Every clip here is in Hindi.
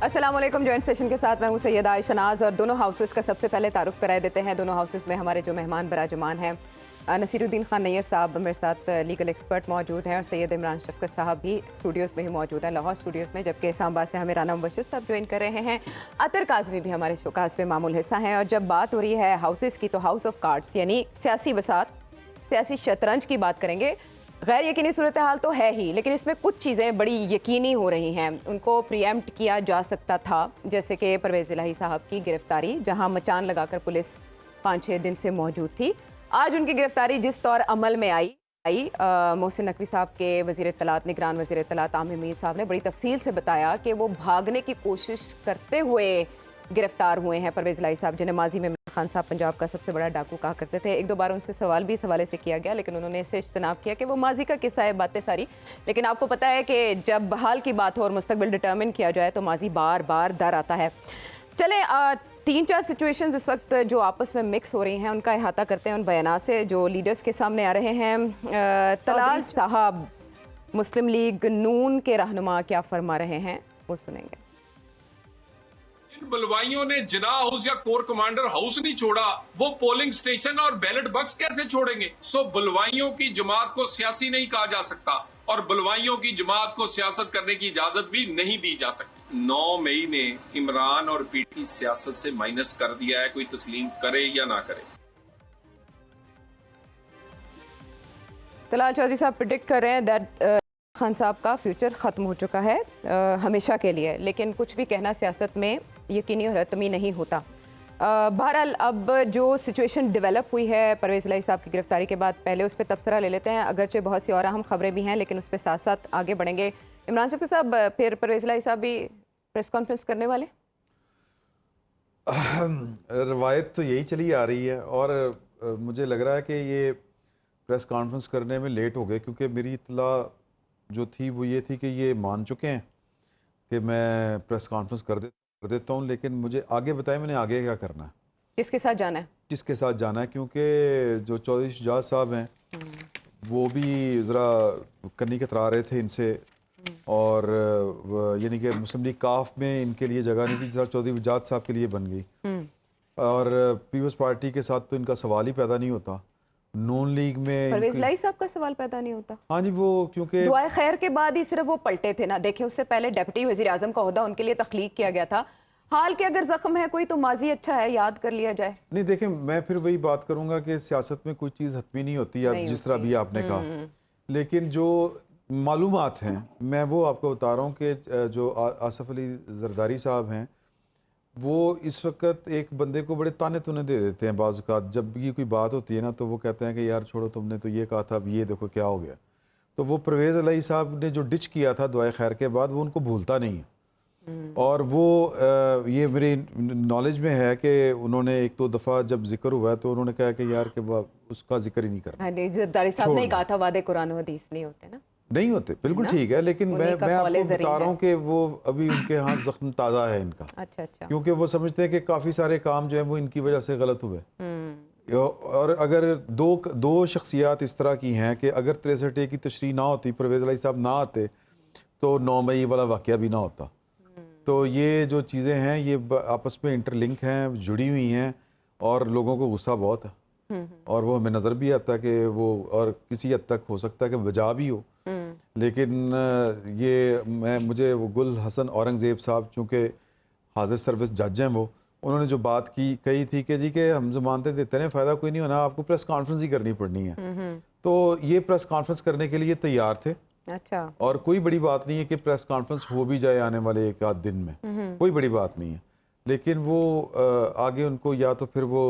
अस्सलाम वालेकुम। जॉइंट सेशन के साथ मैं हूं सैयदा आयशा नाज और दोनों हाउसेस का सबसे पहले तारुफ कराए देते हैं। दोनों हाउसेस में हमारे जो मेहमान बराजमान हैं, नसीरुद्दीन खान नैयर साहब मेरे साथ लीगल एक्सपर्ट मौजूद हैं और सैयद इमरान शफकत साहब भी स्टूडियोज़ में ही मौजूद हैं, लाहौर स्टूडियोज़ में, जबकि इस्लामाबाद से हमें राना मुबश्शिर साहब ज्वाइन कर रहे हैं। अतर काज़मी भी हमारे शोकाज में मामूल हिस्सा हैं। और जब बात हो रही है हाउसेस की तो हाउस ऑफ कार्ड्स यानी सियासी बसात, सियासी शतरंज की बात करेंगे। गैर यकीनी सूरत हाल तो है ही, लेकिन इसमें कुछ चीज़ें बड़ी यकीनी हो रही हैं। उनको प्रीएम्प्ट किया जा सकता था, जैसे कि परवेज़ इलाही साहब की गिरफ्तारी, जहां मचान लगाकर पुलिस 5-6 दिन से मौजूद थी। आज उनकी गिरफ्तारी जिस तौर अमल में आई मोहसिन नकवी साहब के वज़ीर इत्तलात, निगरान वज़ीर इत्तलात आमिर मीर साहब ने बड़ी तफसील से बताया कि वो भागने की कोशिश करते हुए गिरफ्तार हुए हैं परवेज़ इलाही साहब, जिन्हें माजी में इमरान खान साहब पंजाब का सबसे बड़ा डाकू कहा करते थे। एक दो बार उनसे सवाल भी इस हवाले से किया गया, लेकिन उन्होंने इससे इज्तनाब किया कि वो माजी का किस्सा है, बातें सारी। लेकिन आपको पता है कि जब हाल की बात हो और मुस्तकबिल डिटर्मिन किया जाए तो माजी बार बार दर आता है। चले 3-4 सिचुएशंस इस वक्त जो आपस में मिक्स हो रही हैं उनका अहाता करते हैं उन बयानात से जो लीडर्स के सामने आ रहे हैं। तलाल साहब मुस्लिम लीग नून के रहनुमा क्या फरमा रहे हैं वो सुनेंगे। बलवाइयों ने जिना हाउस या कोर कमांडर हाउस नहीं छोड़ा, वो पोलिंग स्टेशन और बैलेट बॉक्स कैसे छोड़ेंगे? सो बलवाइयों की जमात को सियासी नहीं कहा जा सकता और बलवाइयों की जमात को सियासत करने की इजाजत भी नहीं दी जा सकती। 9 मई ने इमरान और पीटी सियासत से माइनस कर दिया है, कोई तस्लीम करे या ना करे। तलाल चौधरी साहब प्रिडिक्ट कर रहे हैं दैट खान साहब का फ्यूचर ख़त्म हो चुका है हमेशा के लिए, लेकिन कुछ भी कहना सियासत में यकीनी और हतमी नहीं होता। बहरहाल अब जो सिचुएशन डेवलप हुई है परवेज़ इलाही साहब की गिरफ्तारी के बाद, पहले उस पर तबसरा ले लेते हैं, अगरचे बहुत सी और अहम खबरें भी हैं, लेकिन उस पर साथ साथ आगे बढ़ेंगे। इमरान शफी साहब, फिर परवेज़ इलाही साहब भी प्रेस कॉन्फ्रेंस करने वाले? रवायत तो यही चली आ रही है और मुझे लग रहा है कि ये प्रेस कॉन्फ्रेंस करने में लेट हो गए, क्योंकि मेरी इत्तला जो थी वो ये थी कि ये मान चुके हैं कि मैं प्रेस कॉन्फ्रेंस कर देता हूँ, लेकिन मुझे आगे बताएं मैंने आगे क्या करना है, किसके साथ जाना है, किसके साथ जाना है। क्योंकि जो चौधरी शुजात साहब हैं वो भी ज़रा कन्नी कतरा रहे थे इनसे, और यानी कि मुस्लिम लीग काफ में इनके लिए जगह नहीं थी, जरा चौधरी शुजात साहब के लिए बन गई। और पीपल्स पार्टी के साथ तो इनका सवाल ही पैदा नहीं होता। नून लीग में परवेज़ इलाही साहब का सवाल पैदा नहीं होता। हाँ जी, वो क्योंकि दुआए खैर के बाद ही सिर्फ वो पलटे थे ना, देखें उससे पहले डिप्टी वजीर आजम का ओहदा उनके लिए तख्लीक किया गया था। हाल के अगर जख्म है कोई तो माजी अच्छा है, याद कर लिया जाए। नहीं, देखें मैं फिर वही बात करूंगा कि सियासत में कोई चीज़ हतमी नहीं होती, अब जिस तरह भी आपने कहा, लेकिन जो मालूमात हैं मैं वो आपको बता रहा हूँ कि जो आसफ अली जरदारी साहब हैं वो इस वक्त एक बंदे को बड़े ताने तुने दे देते हैं। बाज़ औक़ात जब ये कोई बात होती है ना तो वो कहते हैं कि यार छोड़ो, तुमने तो ये कहा था, अब ये देखो क्या हो गया। तो वो परवेज़ इलाही साहब ने जो डिच किया था दुआए खैर के बाद, वो उनको भूलता नहीं है। और वो ये मेरी नॉलेज में है कि उन्होंने एक दो दफ़ा जब जिक्र हुआ है तो उन्होंने कहा कि यार कि उसका जिक्र ही नहीं करना। जरदारी साहब ने कहा था वादे कुरान हदीस नहीं होते ना, नहीं होते, बिल्कुल ठीक है, लेकिन मैं आपको बता रहा हूँ कि वो अभी उनके यहाँ जख्म ताज़ा है इनका। अच्छा, क्योंकि वो समझते हैं कि काफ़ी सारे काम जो है वो इनकी वजह से गलत हुए। और अगर दो शख्सियात इस तरह की हैं कि अगर 63A की तशरीह ना होती, परवेज़ इलाही साहब ना आते, तो 9 मई वाला वाक़या भी ना होता। तो ये जो चीज़ें हैं ये आपस में इंटरलिंक हैं, जुड़ी हुई हैं, और लोगों को गुस्सा बहुत है और वो हमें नज़र भी आता है कि वो, और किसी हद तक हो सकता है कि वजह भी हो। लेकिन ये मुझे वो गुल हसन औरंगज़ेब साहब, चूँकि हाजिर सर्विस जज हैं, वो उन्होंने जो बात कही थी कि जी कि हम ज़मानतें देते हैं, फ़ायदा कोई नहीं होना, आपको प्रेस कॉन्फ्रेंस ही करनी पड़नी है। तो ये प्रेस कॉन्फ्रेंस करने के लिए तैयार थे। अच्छा, और कोई बड़ी बात नहीं है कि प्रेस कॉन्फ्रेंस हो भी जाए आने वाले 1 आध दिन में, कोई बड़ी बात नहीं है। लेकिन वो आगे उनको या तो फिर वो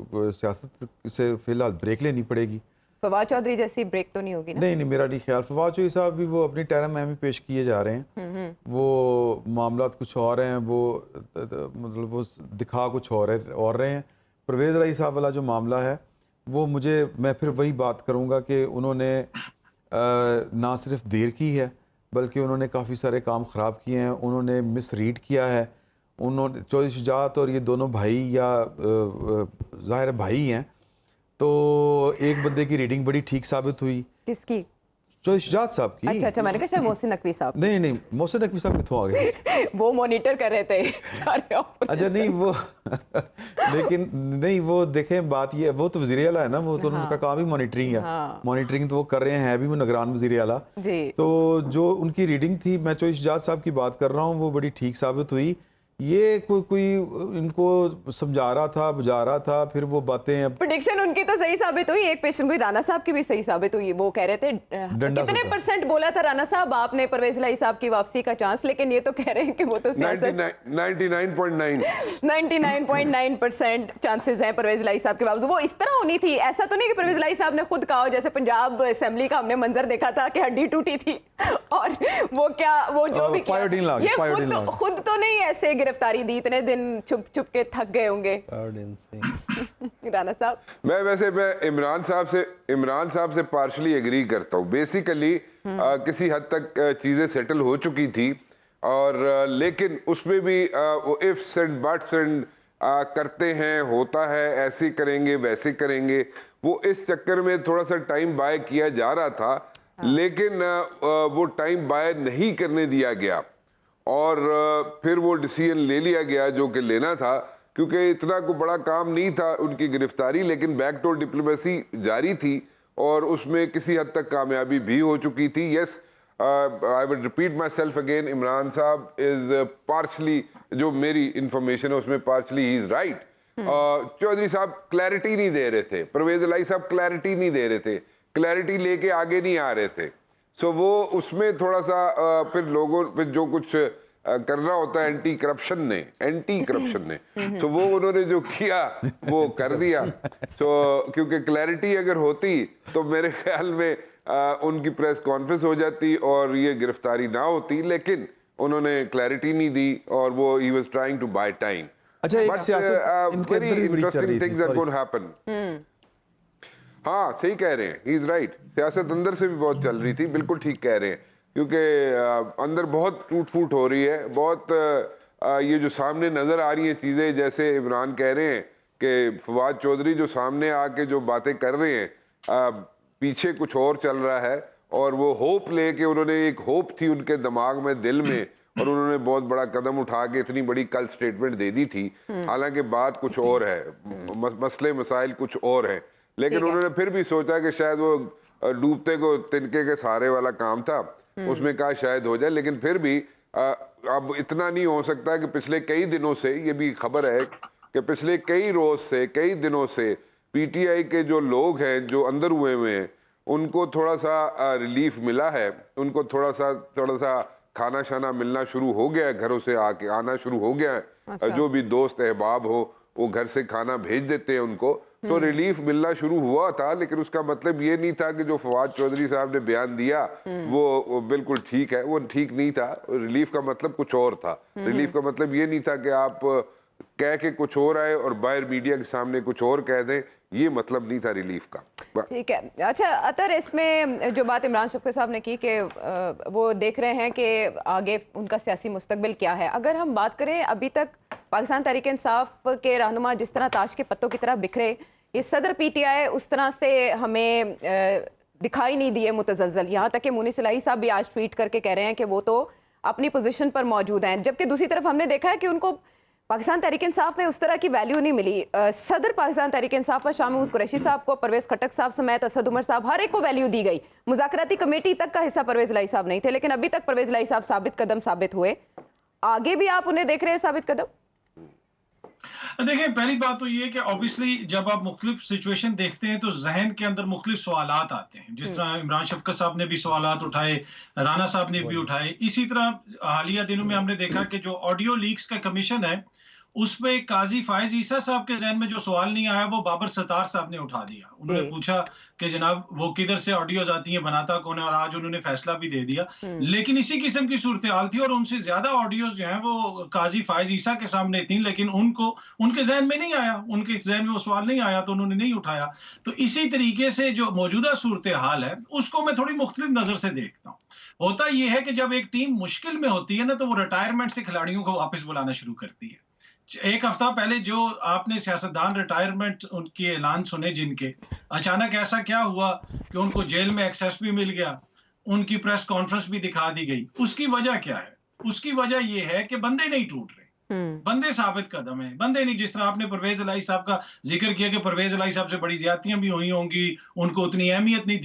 सियासत से फ़िलहाल ब्रेक लेनी पड़ेगी। फवाद चौधरी जैसी ब्रेक तो नहीं होगी ना? नहीं, मेरा नहीं ख्याल। फवाद चौधरी साहब भी वो अपनी टर्म में पेश किए जा रहे हैं, वो मामला कुछ और हैं, वो मतलब वो दिखा कुछ और रहे हैं। परवेज़ इलाही साहब वाला जो मामला है वो मैं फिर वही बात करूँगा कि उन्होंने ना सिर्फ देर की है बल्कि उन्होंने काफ़ी सारे काम ख़राब किए हैं, उन्होंने मिसरीड किया है। उन्होंने चौधरी शुजात और ये दोनों भाई या ज़ाहिर भाई हैं, तो एक बंदे की रीडिंग बड़ी ठीक साबित हुई। किसकी? चॉइस शुजात साहब की। अच्छा, मैंने कहा शायद मोहसिन नकवी साहब। नहीं, मोहसिन नकवी साहब कितों आ गए? वो मॉनिटर कर रहे थे सारे अच्छा, नहीं वो लेकिन नहीं, वो देखें बात ये, वो तो वज़ीर आला है ना, वो तो उनका काम ही मॉनिटरिंग है। मॉनिटरिंग तो वो कर रहे हैं, अभी वो निगरान वज़ीर आला। तो जो उनकी रीडिंग थी, मैं चॉइस शुजात साहब की बात कर रहा हूँ, वो बड़ी ठीक साबित हुई। ये कोई इनको समझा रहा था, बुझा रहा था, फिर वो बातें प्रेडिक्शन उनकी तो सही साबित हुई। एक पेशेंट कोई राना साहब की भी सही साबित हुई। वो कह रहे थे कितने परसेंट बोला था राना साहब आपने परवेज इलाही साहब की वापसी का चांस, लेकिन ये तो कह रहे हैं कि वो तो 99.9% चांसेस हैं परवेज इलाही साहब के बावजूद। वो इस तरह होनी थी, ऐसा तो नहीं कि परवेज इलाही साहब ने खुद कहा जैसे पंजाब असेंबली का हमने मंजर देखा था कि हड्डी टूटी थी और वो क्या वो जो भी खुद तो नहीं ऐसे गिरफ्तारी दी, इतने दिन छुप छुप के थक गए होंगे राना साहब। मैं इमरान साहब से पार्शली एग्री करता हूँ। बेसिकली किसी हद तक चीजें सेटल हो चुकी थी और लेकिन उसमें भी इफ्स एंड बट्स एंड करते हैं, होता है, ऐसे करेंगे वैसे करेंगे, वो इस चक्कर में थोड़ा सा टाइम बाय किया जा रहा था। लेकिन वो टाइम बाय नहीं करने दिया गया और फिर वो डिसीजन ले लिया गया जो कि लेना था, क्योंकि इतना कोई बड़ा काम नहीं था उनकी गिरफ्तारी, लेकिन बैकडोर डिप्लोमेसी जारी थी और उसमें किसी हद तक कामयाबी भी हो चुकी थी। Yes, I would repeat myself again, Imran साहब इज पार्शली, जो मेरी इंफॉर्मेशन है उसमें पार्शली ही इज राइट। चौधरी साहब क्लैरिटी नहीं दे रहे थे, परवेज इलाही साहब क्लैरिटी नहीं दे रहे थे, क्लैरिटी लेके आगे नहीं आ रहे थे। सो वो उसमें थोड़ा सा फिर लोगों पे जो कुछ करना होता है एंटी करप्शन ने तो वो उन्होंने जो किया वो कर दिया। तो क्योंकि क्लैरिटी अगर होती तो मेरे ख्याल में उनकी प्रेस कॉन्फ्रेंस हो जाती और ये गिरफ्तारी ना होती, लेकिन उन्होंने क्लैरिटी नहीं दी और वो ही was trying to buy time. अच्छा, एक सियासत इनके अंदर भी बड़ी चल रही थी। हाँ, सही कह रहे हैं, ही इज राइट। सियासत अंदर से भी बहुत चल रही थी, बिल्कुल ठीक कह रहे हैं, क्योंकि अंदर बहुत टूट फूट हो रही है, बहुत ये जो सामने नजर आ रही हैं चीजें, जैसे इमरान कह रहे हैं कि फवाद चौधरी जो सामने आके जो बातें कर रहे हैं, पीछे कुछ और चल रहा है और वो होप लेके, उन्होंने एक होप थी उनके दिमाग में, दिल में, और उन्होंने बहुत बड़ा कदम उठा के इतनी बड़ी कल स्टेटमेंट दे दी थी। हालांकि बात कुछ और है, मसले मसाइल कुछ और है, लेकिन उन्होंने फिर भी सोचा कि शायद वो डूबते को तिनके के सहारे वाला काम था, उसमें कहा शायद हो जाए। लेकिन फिर भी अब इतना नहीं हो सकता कि पिछले कई दिनों से, ये भी खबर है कि पिछले कई रोज से, कई दिनों से पीटीआई के जो लोग हैं जो अंदर हुए हैं उनको थोड़ा सा रिलीफ मिला है, उनको थोड़ा सा खाना शाना मिलना शुरू हो गया है, घरों से आके आना शुरू हो गया है। अच्छा। जो भी दोस्त अहबाब हो वो घर से खाना भेज देते हैं उनको, तो रिलीफ मिलना शुरू हुआ था। लेकिन उसका मतलब ये नहीं था कि जो फवाद चौधरी साहब ने बयान दिया वो बिल्कुल ठीक है, वो ठीक नहीं था। रिलीफ का मतलब कुछ और था। रिलीफ का मतलब ये नहीं था कि आप कह के कुछ और आए और बाहर मीडिया के सामने कुछ और कह दें, ये मतलब नहीं था रिलीफ का। ठीक है। अच्छा अतर, इसमें जो बात इमरान शफकत साहब ने की कि वो देख रहे हैं कि आगे उनका सियासी मुस्तकबिल क्या है, अगर हम बात करें अभी तक पाकिस्तान तहरीक इंसाफ के रहनुमा जिस तरह ताश के पत्तों की तरह बिखरे, ये सदर पीटीआई उस तरह से हमें दिखाई नहीं दिए मुतज़लज़ल। यहाँ तक कि मुनीस इलाही साहब भी आज ट्वीट करके कह रहे हैं कि वो तो अपनी पोजीशन पर मौजूद हैं, जबकि दूसरी तरफ हमने देखा है कि उनको पाकिस्तान तहरीक इंसाफ में उस तरह की वैल्यू नहीं मिली। सदर पाकिस्तान तहरीक इंसाफ पर शाह महमूद कुरैशी साहब को, परवेज खटक साहब समेत असद उमर साहब, हर एक को वैल्यू दी गई। मुज़ाकराती कमेटी तक का हिस्सा परवेज इलाही साहब नहीं थे, लेकिन अभी तक परवेज इलाही साहब साबित कदम साबित हुए। आगे भी आप उन्हें देख रहे हैं साबित कदम? देखिए, पहली बात तो ये कि ऑब्वियसली जब आप मुख्तलिफ सिचुएशन देखते हैं तो जहन के अंदर मुख्तलिफ सवालात आते हैं। जिस तरह इमरान शफकत साहब ने भी सवालात उठाए, राना साहब ने भी उठाए। इसी तरह हालिया दिनों में हमने देखा कि जो ऑडियो लीक्स का कमीशन है उसमें काजी फायज ईसा साहब के जहन में जो सवाल नहीं आया वो बाबर सत्तार साहब ने उठा दिया। उन्होंने पूछा कि जनाब वो किधर से ऑडियोज आती हैं, बनाता कौन है, और आज उन्होंने फैसला भी दे दिया। लेकिन इसी किस्म की सूरत हाल थी और उनसे ज्यादा ऑडियोज जो हैं वो काजी फायज ईसा के सामने थी, लेकिन उनको उनके जहन में नहीं आया, उनके जहन में वो सवाल नहीं आया तो उन्होंने नहीं उठाया। तो इसी तरीके से जो मौजूदा सूरत हाल है उसको मैं थोड़ी मुख्तलिफ नजर से देखता हूँ। होता यह है कि जब एक टीम मुश्किल में होती है ना तो वो रिटायरमेंट से खिलाड़ियों को वापस बुलाना शुरू करती है। एक हफ्ता पहले जो आपने सियासतदान रिटायरमेंट उनके ऐलान सुने, जिनके अचानक ऐसा क्या हुआ कि उनको जेल में एक्सेस भी मिल गया, उनकी प्रेस कॉन्फ्रेंस भी दिखा दी गई। उसकी वजह क्या है? उसकी वजह यह है कि बंदे नहीं टूट रहे, बंदे साबित कदम है, बंदे नहीं। जिस तरह आपने परवेज इलाही साहब का जिक्र किया कि परवेज इलाही साहब से बड़ी ज्यादतियां भी हुई होंगी, उनको उतनी अहमियत नहीं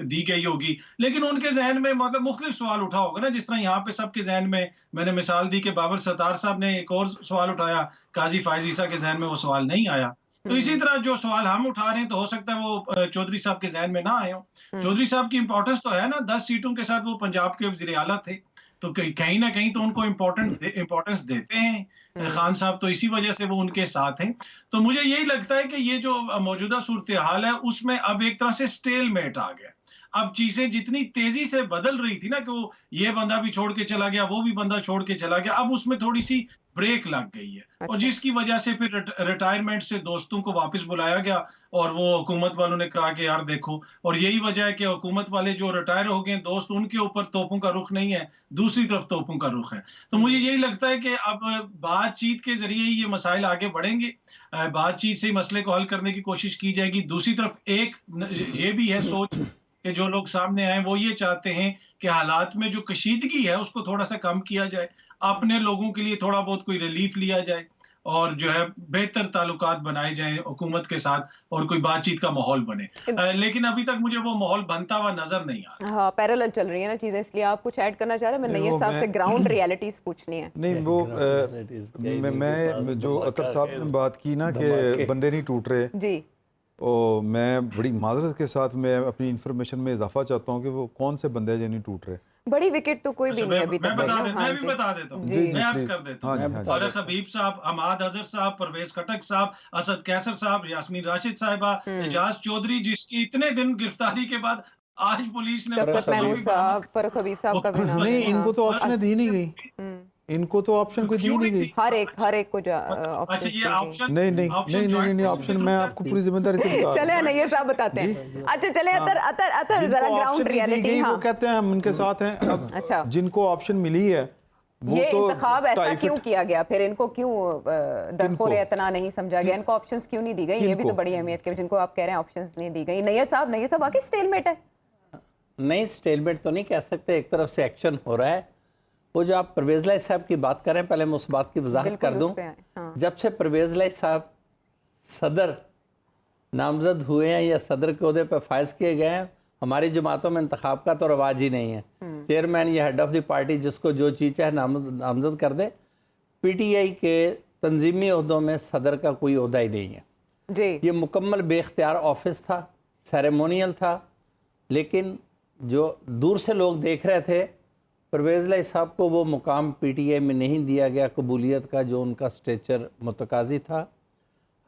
दी गई होगी, लेकिन उनके जहन में मतलब मुख्तलिफ सवाल उठा होगा ना। जिस तरह यहाँ पे सबके जहन में मैंने मिसाल दी कि बाबर सत्तार साहब ने एक और सवाल उठाया, काजी फायज ईसा के जहन में वो सवाल नहीं आया। तो इसी तरह जो सवाल हम उठा रहे हैं, तो हो सकता है वो चौधरी साहब के जहन में ना आए हो। चौधरी साहब की इंपॉर्टेंस तो है ना, 10 सीटों के साथ वो पंजाब के वजीर आला थे, तो कहीं ना कहीं तो उनको इंपॉर्टेंस देते हैं खान साहब, तो इसी वजह से वो उनके साथ हैं। तो मुझे यही लगता है कि ये जो मौजूदा सूरत हाल है, उसमें अब एक तरह से स्टेलमेट आ गया। अब चीजें जितनी तेजी से बदल रही थी ना, कि वो ये बंदा भी छोड़ के चला गया, वो भी बंदा छोड़ के चला गया, अब उसमें थोड़ी सी ब्रेक लग गई है। और जिसकी वजह से फिर रिटायरमेंट से दोस्तों को वापस बुलाया गया, और वो हुकूमत वालों ने कहा कि यार देखो, और यही वजह है कि हुकूमत वाले जो रिटायर हो गए दोस्त, उनके ऊपर तोपों का रुख नहीं है, दूसरी तरफ तोपों का रुख है। तो मुझे यही लगता है कि अब बातचीत के जरिए ये मसाइल आगे बढ़ेंगे, बातचीत से मसले को हल करने की कोशिश की जाएगी। दूसरी तरफ एक ये भी है सोच कि जो लोग सामने आए वो ये चाहते हैं कि हालात में जो कशीदगी है उसको थोड़ा सा कम किया जाए, अपने लोगों के लिए थोड़ा बहुत कोई रिलीफ लिया जाए, और जो है बेहतर ताल्लुकात बनाए जाएं हुकूमत के साथ, और कोई बातचीत का माहौल बने। लेकिन अभी तक मुझे वो माहौल बनता हुआ नजर नहीं आ रहा। हाँ, पैरेलल चल रही है ना चीजें, इसलिए आप कुछ ऐड करना चाह रहे हैं? मैं नैयर साहब से ग्राउंड रियलिटीज पूछनी है। नहीं, वो मैं जो अतर साहब ने बात की ना कि बंदे नहीं टूट रहे जी, और मैं बड़ी माजरत के साथ मैं अपनी इंफॉर्मेशन में इजाफा चाहता हूँ कि वो कौन से बंदे हैं जो नहीं टूट रहे। बड़ी विकेट तो कोई भी नहीं अभी तक। मैं भी बता देता हूँ, मैं अर्ज कर देता हूँ। फारूक हबीब साहब, हमाद अजहर साहब, परवेज खटक साहब, असद कैसर साहब, यास्मीन राशिद साहिबा, एजाज चौधरी, जिसकी इतने दिन गिरफ्तारी के बाद आज पुलिस ने फारूक हबीब साहब का भी नाम नहीं, इनको तो ऑप्शन दी नहीं गई, इनको तो ऑप्शन कोई दी नहीं गई। हर एक को अच्छा, ये ऑप्शन नहीं ऑप्शन मैं आपको पूरी जिम्मेदारी से बता। चले नैयर साहब बताते हैं। अच्छा चले, अतर जरा ग्राउंड रियलिटी। हाँ, वो कहते हैं हम उनके साथ हैं। अच्छा, जिनको ऑप्शन मिली है ये इंतखाब ऐसा क्यों किया गया, फिर इनको क्यों दरखोरे इतना नहीं समझा गया, इनको ऑप्शंस क्यों नहीं दी गई? ये भी तो बड़ी अहमियत के, जिनको आप कह रहे हैं ऑप्शंस नहीं दी गई। नैयर साहब आके स्टेलमेट है? नहीं, स्टेलमेट तो नहीं कह सकते, एक तरफ से एक्शन हो रहा है। वो जो आप परवेज इलाही साहब की बात कर रहे हैं, पहले मैं उस बात की वजाहत कर दूं। हाँ। जब से परवेज इलाही साहब सदर नामजद हुए हैं या सदर के ओहदे पर फायज किए गए हैं, हमारी जमातों में इंतखाब का तो रवाज ही नहीं है। चेयरमैन या हेड ऑफ द पार्टी जिसको जो चीज़ चाहे नामजद कर दे। पीटीआई के तंजीमी ओहदों में सदर का कोई ओहदा ही नहीं है जी। ये मुकम्मल बेख्तियार ऑफिस था, सेरेमोनियल था, लेकिन जो दूर से लोग देख रहे थे, परवेज इलाही साहब को वो मुकाम पीटीआई में नहीं दिया गया कबूलियत का जो उनका स्टेचर मुतकाजी था।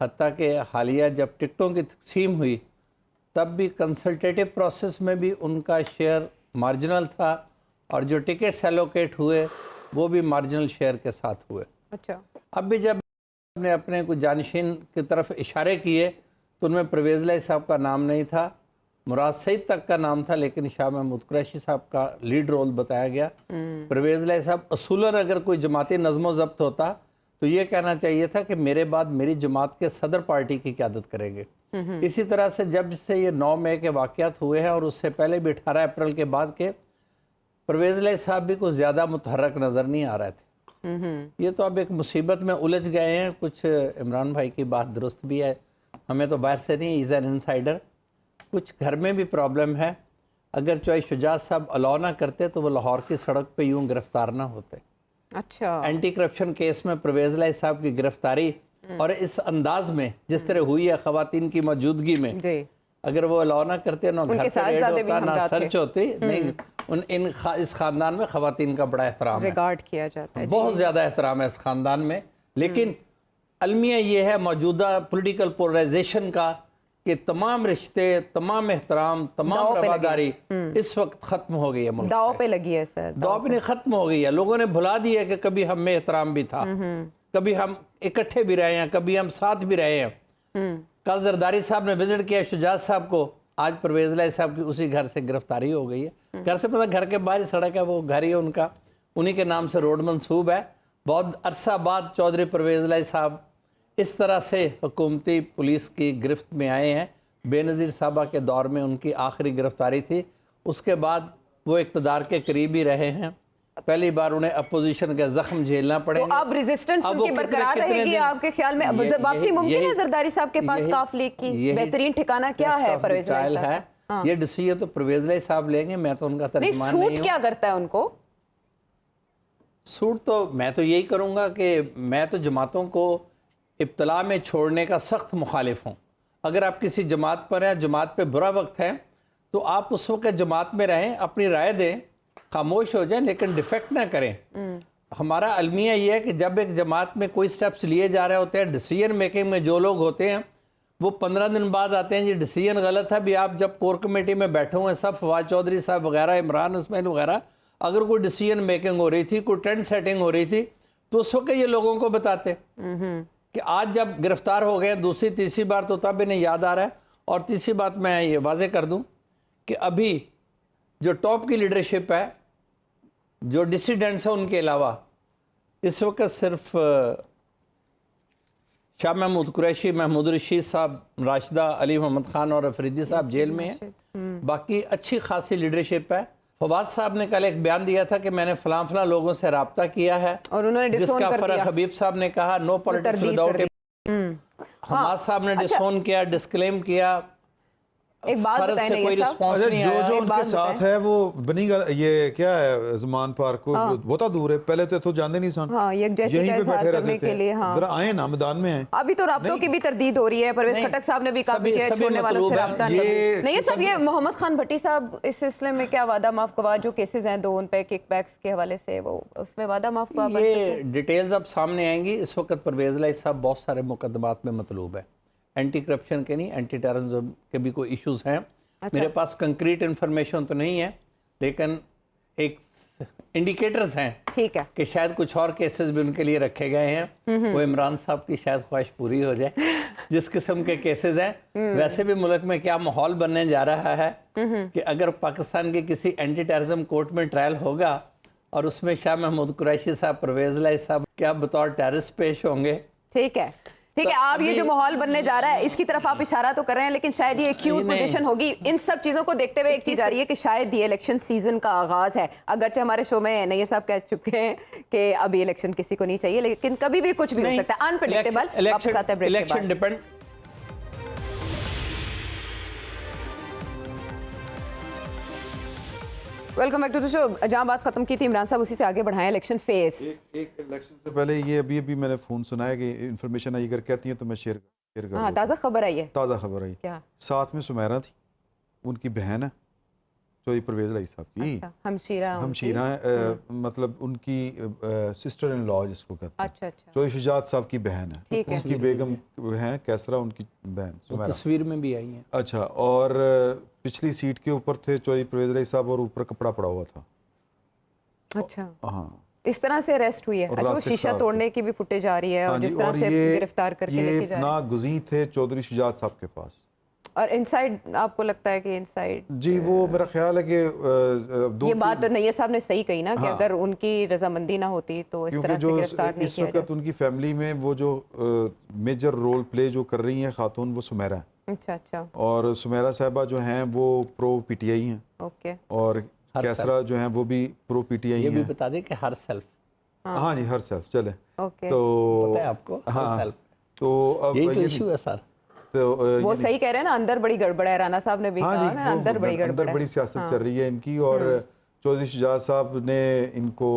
हत्ता कि हालिया जब टिकटों की तकसीम हुई तब भी कंसल्टेटिव प्रोसेस में भी उनका शेयर मार्जिनल था, और जो टिकट्स एलोकेट हुए वो भी मार्जिनल शेयर के साथ हुए। अच्छा, अब भी जब ने अपने कुछ जानशीन की तरफ इशारे किए तो उनमें परवेज इलाही साहब का नाम नहीं था, मुराद सईद तक का नाम था, लेकिन शाह महमूद कुरैशी साहब का लीड रोल बताया गया। परवेज इलाही साहब असूलन अगर कोई जमाती नज़्म ज़ब्त होता तो ये कहना चाहिए था कि मेरे बाद मेरी जमात के सदर पार्टी की क़यादत करेंगे। इसी तरह से जब से ये 9 मई के वाक़यात हुए हैं और उससे पहले भी 18 अप्रैल के बाद के, परवेज इलाही साहब भी कुछ ज़्यादा मुतहर्रक नज़र नहीं आ रहे थे। ये तो अब एक मुसीबत में उलझ गए हैं। कुछ इमरान भाई की बात दुरुस्त भी है, हमें तो बाहर से नहीं, इज़ एन इनसाइडर। कुछ घर में भी प्रॉब्लम है। अगर चौधरी शुजात साहब अलाउ ना करते तो वो लाहौर की सड़क पे यूं गिरफ्तार ना होते। अच्छा, एंटी करप्शन केस में परवेज इलाही साहब की गिरफ्तारी और इस अंदाज में जिस तरह हुई है ख़वातीन की मौजूदगी में, अगर वो अलाउ ना करते, ना घर पे रेड होता, ना सर्च होती। नहीं, इस ख़ानदान में ख़वातीन का बड़ा एहतराम है, रिगार्ड किया जाता है, बहुत ज़्यादा एहतराम है इस ख़ानदान में। लेकिन अलमिया ये है मौजूदा पॉलिटिकल पोलराइजेशन का कि तमाम रिश्ते, तमाम एहतराम, तमाम रवादारी इस वक्त ख़त्म हो गई है। मुल्क दाव पे लगी है सर, दाव पे ख़त्म हो गई है। लोगों ने भुला दिया कि कभी हम में एहतराम भी था, कभी हम इकट्ठे भी रहे हैं, कभी हम साथ भी रहे हैं। कल जरदारी साहब ने विजिट किया शुजात साहब को, आज परवेज इलाही साहब की उसी घर से गिरफ्तारी हो गई है। घर से मतलब घर के बाहर सड़क है, वो घर ही है उनका, उन्हीं के नाम से रोड मंसूब है। बहुत अरसा बाद चौधरी परवेज इलाही साहब इस तरह से हुकूमती पुलिस की गिरफ्त में आए हैं। बेनज़ीर साहबा के दौर में उनकी आखिरी गिरफ्तारी थी, उसके बाद वो इक़्तिदार के करीब ही रहे हैं, पहली बार उन्हें अपोजिशन का जख्म झेलना पड़ेगा। तो अब रेजिस्टेंस उनकी बरकरार रहेगी आपके ख्याल में? वापसी मुमकिन है जरदारी साहब के पास काफ लीग की? बेहतरीन ठिकाना क्या है परवेज लाई साहब? हाँ। ये डिसीजन तो परवेज लाई साहब लेंगे, मैं तो उनका तर्जुमान नहीं हूं। सूट क्या करता है उनको? सूट तो मैं तो यही करूंगा कि मैं तो जमातों को इब्तला में छोड़ने का सख्त मुखालिफ हूँ। अगर आप किसी जमात पर हैं, जमात पे बुरा वक्त है, तो आप उस वक्त जमात में रहें, अपनी राय दें, खामोश हो जाएं, लेकिन डिफेक्ट ना करें। हमारा अलमिया ये है कि जब एक जमात में कोई स्टेप्स लिए जा रहे होते हैं, डिसीजन मेकिंग में जो लोग होते हैं वो 15 दिन बाद आते हैं, ये डिसीजन गलत है। भी आप जब कोर कमेटी में बैठे हुए सब, फवाद चौधरी साहब वगैरह, इमरान उस्मान वगैरह, अगर कोई डिसीजन मेकिंग हो रही थी, कोई ट्रेंड सेटिंग हो रही थी, तो उस वक्त ये लोगों को बताते कि आज जब गिरफ्तार हो गए दूसरी तीसरी बार, तो तब इन्हें याद आ रहा है। और तीसरी बात मैं ये वाजे कर दूं कि अभी जो टॉप की लीडरशिप है, जो डिसिडेंट्स हैं, उनके अलावा इस वक्त सिर्फ शाह महमूद कुरैशी, महमूद रशीद साहब, राशिदा, अली मोहम्मद खान और अफरीदी साहब जेल में हैं। बाकी अच्छी खासी लीडरशिप है। फवाद साहब ने कल एक बयान दिया था कि मैंने फलां फलां लोगों से रब्ता किया है, और उन्होंने जिसका फर्क हबीब साहब ने कहा नो पॉलिटिक्स विदाउट। हमाद साहब ने डिसोन किया, डिस्क्लेम किया। एक बात बताएं नहीं कोई रिस्पॉन्स नहीं आया। जो उनके साथ है वो बनीगा, ये क्या है, ज़मान पार्क को बहुत दूर है, पहले तो जानते नहीं सन। हाँ, यहीं पे बैठे रहते थे। जरा आए ना, मैदान में आए। अभी तो राब्तों की भी तरदीद हो रही है। परवेज खटक साहब ने भी कहा कि छोड़ने वालों से राब्ता नहीं। सब ये मोहम्मद खान भट्टी साहब इस सिलसिले में क्या वादा माफ गवा, जो केसेस हैं 2 उन पे किकबैक्स के हवाले से, वो उसमें वादा माफ गवा? ये डिटेल्स अब सामने आएंगी। इस वक्त परवेज लाई साहब बहुत सारे मुकदमात में मतलूब है, एंटी करप्शन के नहीं, एंटी टेररिज्म के भी कोई इश्यूज हैं। अच्छा। मेरे पास कंक्रीट इन्फॉर्मेशन तो नहीं है, लेकिन एक इंडिकेटर्स हैं, ठीक है, कि शायद कुछ और केसेस भी उनके लिए रखे गए हैं। वो इमरान साहब की शायद ख्वाहिश पूरी हो जाए। जिस किस्म के केसेस हैं, वैसे भी मुल्क में क्या माहौल बनने जा रहा है कि अगर पाकिस्तान के किसी एंटी टेररिज्म कोर्ट में ट्रायल होगा और उसमें शाह महमूद कुरैशी साहब, परवेज लाई साहब क्या बतौर टेररिस्ट पेश होंगे। ठीक है, ठीक है। आप ये जो माहौल बनने जा रहा है, इसकी तरफ आप इशारा तो कर रहे हैं, लेकिन शायद ये क्यूट पोजीशन होगी। इन सब चीजों को देखते हुए एक चीज आ रही है कि शायद ये इलेक्शन सीजन का आगाज है। अगरचे हमारे शो में नैयर साहब कह चुके हैं कि अभी इलेक्शन किसी को नहीं चाहिए, लेकिन कभी भी कुछ भी हो सकता है, अनप्रेडिक्टेबल। वापस आते हैं ब्रेक के बाद। Depend. Welcome back to the show. जहां बात खत्म की थी इमरान साहब, उसी से आगे बढ़ाएं। इलेक्शन फेस, एक इलेक्शन से पहले ये अभी मैंने फोन सुना है कि इन्फॉर्मेशन आई, अगर कहती है तो मैं शेयर कर। हाँ, ताज़ा खबर आई है। ताज़ा खबर आई क्या? साथ में सुमेरा थी, उनकी बहन है चौधरी परवेज लाई साहब की। अच्छा, हमशीरा मतलब उनकी सिस्टर इन लॉ जिसको कहते हैं। अच्छा अच्छा। चौधरी शुजात साहब की बहन है, उनकी बेगम है कैसरा, उनकी बहन सुमेरा। तस्वीर में भी आई है। अच्छा, और पिछली सीट के ऊपर थे चौधरी परवेज लाई साहब और ऊपर कपड़ा पड़ा हुआ था। अच्छा, हाँ, इस तरह से अरेस्ट हुई है। अच्छा, वो शीशा तोड़ने की भी फुटेज आ रही है, और जिस तरह से गिरफ्तार करके लेके जा रहे हैं। ना गुज़ी थे चौधरी शुजात साहब के पास। और इनसाइड आपको लगता है कि इनसाइड? जी, वो मेरा ख्याल है कि ये बात नैयर साहब ने सही कही ना, कि अगर उनकी रजामंदी ना होती तो इस तरह से गिरफ्तार नहीं किया जाता। इस वक्त उनकी फैमिली में वो जो मेजर रोल प्ले जो कर रही हैं खातून, वो सुमेरा है। अच्छा अच्छा। और सुमेरा साहिबा जो हैं वो प्रो पीटीआई हैं। ओके। और कैसरा जो हैं वो भी प्रो पीटीआई हैं। ये भी बता दें कि हर सेल्फ। हाँ जी, हर सेल्फ चले। ओके, तो पता है आपको? हाँ, तो अब यही तो इशू है सर। तो वो सही कह रहे हैं ना, अंदर बड़ी गड़बड़ है। राना साहब ने भी कहा ना, अंदर बड़ी गड़बड़ है, अंदर बड़ी सियासत चल रही है इनकी। और चौधरी शुजात साहब ने इनको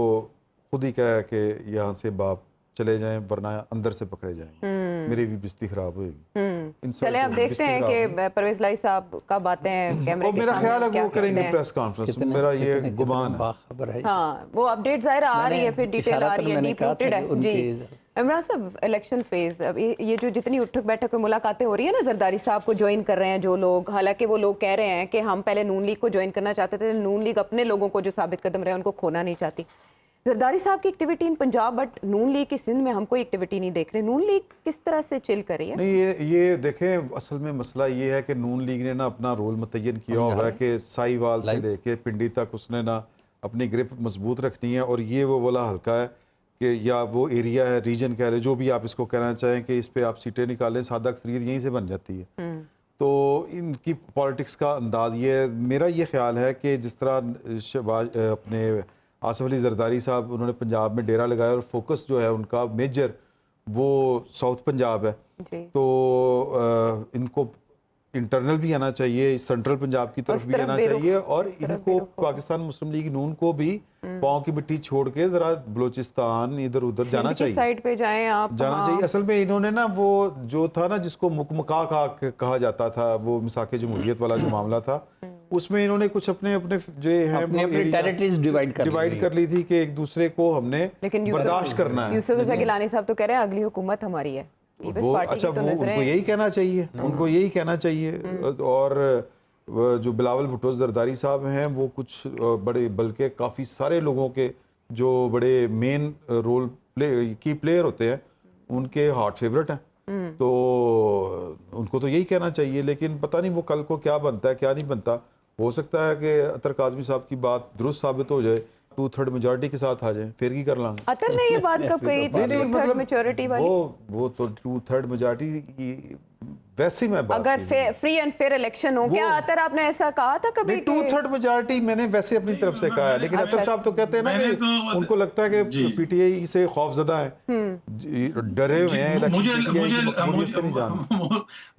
खुद ही कहा कि यहाँ से बाप चले जाएं, वरना अंदर से पकड़े जाएंगे, मेरी भी बिस्ती खराब होगी। चले अब देखते हैं कि परवेज लाई साहब का बातें कैमरे के मेरा ख्याल है वो करेंगे प्रेस कॉन्फ्रेंस, मेरा ये गुमान है। हाँ, वो अपडेट जाहिर आ रही है, फिर डिटेल आ रही है, डीप रूटेड है जी। इमरान साहब, इलेक्शन फेज, अब ये जो जितनी उठक बैठक में मुलाकातें हो रही है ना, जरदारी साहब को ज्वाइन कर रहे हैं जो लोग, हालांकि वो लोग कह रहे हैं कि हम पहले नून लीग को ज्वाइन करना चाहते थे, नून लीग अपने लोगों को जो साबित कदम रहे उनको खोना नहीं चाहती। जरदारी साहब की activity in Punjab, but Noon league की सिंध में हम कोई एक्टिविटी नहीं देख रहे। नून लीग किस तरह से चिल कर रही है? नहीं, ये देखें, असल में मसला ये है कि नून लीग ने ना अपना रोल मुतय्यन किया हुआ है कि साहिवाल से लेके पिंडी तक उसने ना अपनी ग्रिप मजबूत रखनी है। और ये वो वाला हल्का है कि या वो एरिया है, रीजन कह रहे, जो भी आप इसको कहना चाहें, कि इस पे आप सीटें निकालें, सादा अक्सरियत यहीं से बन जाती है। तो इनकी पॉलिटिक्स का अंदाज ये, मेरा ये ख्याल है कि जिस तरह शहबाज अपने आसिफ अली जरदारी साहब, उन्होंने पंजाब में डेरा लगाया और फोकस जो है उनका मेजर वो साउथ पंजाब है, तो इनको इंटरनल भी आना चाहिए, सेंट्रल पंजाब की तरफ भी आना चाहिए, और इनको पाकिस्तान मुस्लिम लीग नून को भी पाँव की मिट्टी छोड़ के जरा बलोचिस्तान इधर उधर जाना चाहिए, साइड पे जाएं आप, जाना चाहिए। असल में इन्होंने ना वो जो था ना जिसको मुकमका कहा जाता था, वो मिसाके जमहूरियत वाला जो मामला था, उसमें इन्होंने कुछ अपने अपने जो है टेरिटरीज डिवाइड कर ली थी कि एक दूसरे को हमने बर्दाश्त करना है। यूसुफ रज़ा गिलानी साहब तो कह रहे हैं अगली हुकूमत हमारी है, वो अच्छा, वो उनको यही कहना चाहिए, उनको यही कहना चाहिए। और जो बिलावल भुट्टो जरदारी साहब हैं, वो कुछ बड़े, बल्कि काफ़ी सारे लोगों के जो बड़े मेन रोल की प्लेयर होते हैं, उनके हार्ट फेवरेट हैं, तो उनको तो यही कहना चाहिए। लेकिन पता नहीं वो कल को क्या बनता है क्या नहीं बनता। हो सकता है कि अतर काज़मी साहब की बात दुरुस्त साबित हो जाए, 2/3 मेजॉरिटी के साथ आ जाए, फिर की कर लांगे। अतर ने ये बात कब कही थी 2/3 मेजॉरिटी वाली? वो तो 2/3 मेजॉरिटी की वैसे मैं बात, अगर फ्री एंड फेयर इलेक्शन हो, क्या अतर आपने ऐसा कहा था कभी? 2/3 मेजॉरिटी मैंने वैसे अपनी तरफ से कहा है, लेकिन अतर साहब तो कहते हैं ना कि उनको लगता है कि पीटीआई से खौफजदा है, डरे हुए हैं।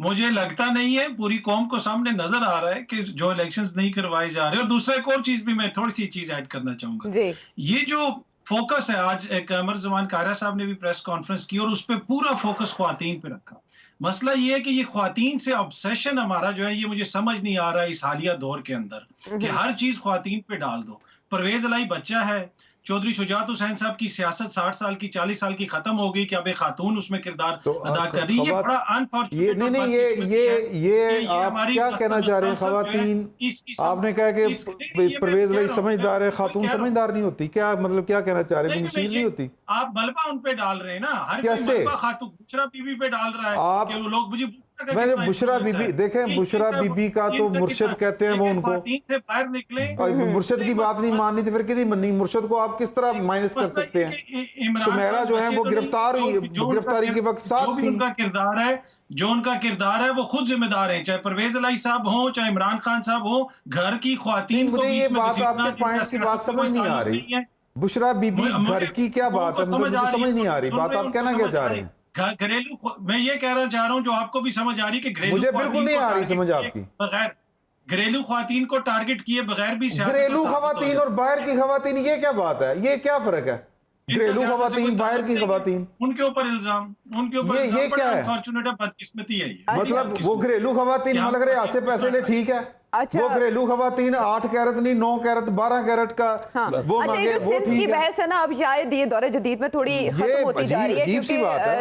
मुझे लगता नहीं है, पूरी कौम को सामने नजर आ रहा है कि जो इलेक्शंस नहीं करवाए जा रहे। और दूसरा एक और चीज भी मैं थोड़ी सी चीज ऐड करना चाहूंगा, ये जो फोकस है, आज एक अमर जमान कारा साहब ने भी प्रेस कॉन्फ्रेंस की और उस पर पूरा फोकस ख्वातीन पे रखा। मसला ये है कि ये ख्वातीन से ऑब्सेशन हमारा जो है, ये मुझे समझ नहीं आ रहा है इस हालिया दौर के अंदर कि हर चीज ख्वातीन पे डाल दो। परवेज अलाई बच्चा है, चौधरी शुजात हुसैन साहब की सियासत 60 साल की 40 साल की खत्म हो गई, कि अब एक खातून उसमें किरदार अदा कर रही है। ये बड़ा अनफॉर्चुनेट। ये आप क्या कहना चाह रहे हैं? खवातीन, आपने कहा कि परवेज अलाई समझदार है, खातून समझदार नहीं होती, क्या मतलब क्या कहना चाह रहे हैं? मुशीर नहीं होती? आप मलबा उन पे डाल रहे हैं ना, हर मलबा खातून बुशरा बीबी पे डाल रहा है आप, कि वो लोग मुझे मैंने बुशरा बीबी, देखें बुशरा बीबी का तो मुर्शद कहते हैं वो उनको, से बाहर निकले, मुर्शद की बात नहीं माननी थी, फिर किसी मन्नी मुर्शद को आप किस तरह माइनस कर सकते हैं? सुमेरा जो है वो गिरफ्तार हुई, गिरफ्तारी के वक्त साथ थी। उनका किरदार है, जो उनका किरदार है वो खुद जिम्मेदार है, चाहे परवेज अलाई साहब हो, चाहे इमरान खान साहब हो। घर की ख्वातीन को ये बात, आपके पॉइंट की बात समझ नहीं आ रही। बुशरा बीबी घर की क्या बात है, मुझे समझ नहीं आ रही बात, आप कहना क्या चाह रहे हैं? घरेलू, मैं ये कहना चाह रहा हूँ जो आपको भी समझ आ रही कि घरेलू, मुझे बिल्कुल नहीं आ रही समझ आपकी। बगैर घरेलू ख्वातीन को टारगेट किए बगैर भी घरेलू ख्वातीन और बाहर की ख्वातीन, ये क्या बात है? ये क्या फर्क है? घरेलू ख्वातीन, बाहर की ख्वातीन, उनके ऊपर इल्जाम, उनके ऊपर ये क्या है? अनफॉर्चुनेट बदकिस्मती है। मतलब वो घरेलू ख्वातीन लग रहे हाथ से पैसे ले, ठीक है। अच्छा, वो घरेलू खवातीन 8 कैरेट नहीं 9 कैरेट 12 कैरेट का वो मांगे, वो ठीक है। की बहस है ना, अब शायद ये दौरे जदीद में थोड़ी खत्म होती जा रही है, क्योंकि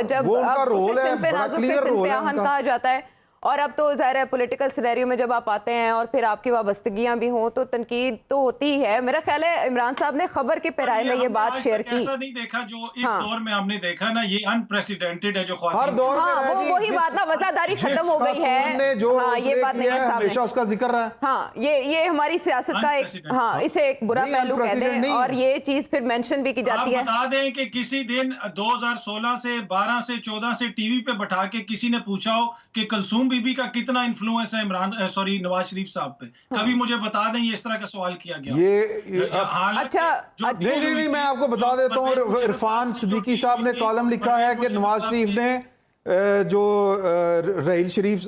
जब वो उनका रोल है, बड़ा क्लियर रोल है उनका, कहा जाता है। और अब तो ज़ाहिर है पॉलिटिकल सिनेरियो में जब आप आते हैं और फिर आपकी वाबस्तगियां भी हों तो तनकीद तो होती है। मेरा ख्याल है इमरान साहब ने खबर के पैराए में ये बात शेयर की। ऐसा नहीं देखा जो इस दौर में हमने देखा ना, ये अनप्रेसिडेंटेड है जो हर दौर में। वो वही बात ना, वज़ादारी खत्म हो गई है। हाँ, ये बात नहीं है, हमेशा उसका जिक्र रहा है। हाँ, ये हमारी सियासत का एक, हाँ, इसे एक बुरा पहलू कहते हैं और ये चीज फिर मेंशन भी की जाती है। बता दें कि किसी दिन 2016 से 12 से 14 से टीवी पे बैठा के किसी ने पूछा हो कि कलसूम बीबी का कितना इन्फ्लुएंस है नवाज शरीफ साहब पे, कभी मुझे बता दें ये इस तरह का सवाल किया गया। नहीं, मैं आपको बता देता हूँ, इरफान सिद्दीकी साहब ने कॉलम लिखा है कि नवाज शरीफ ने जो रहील शरीफ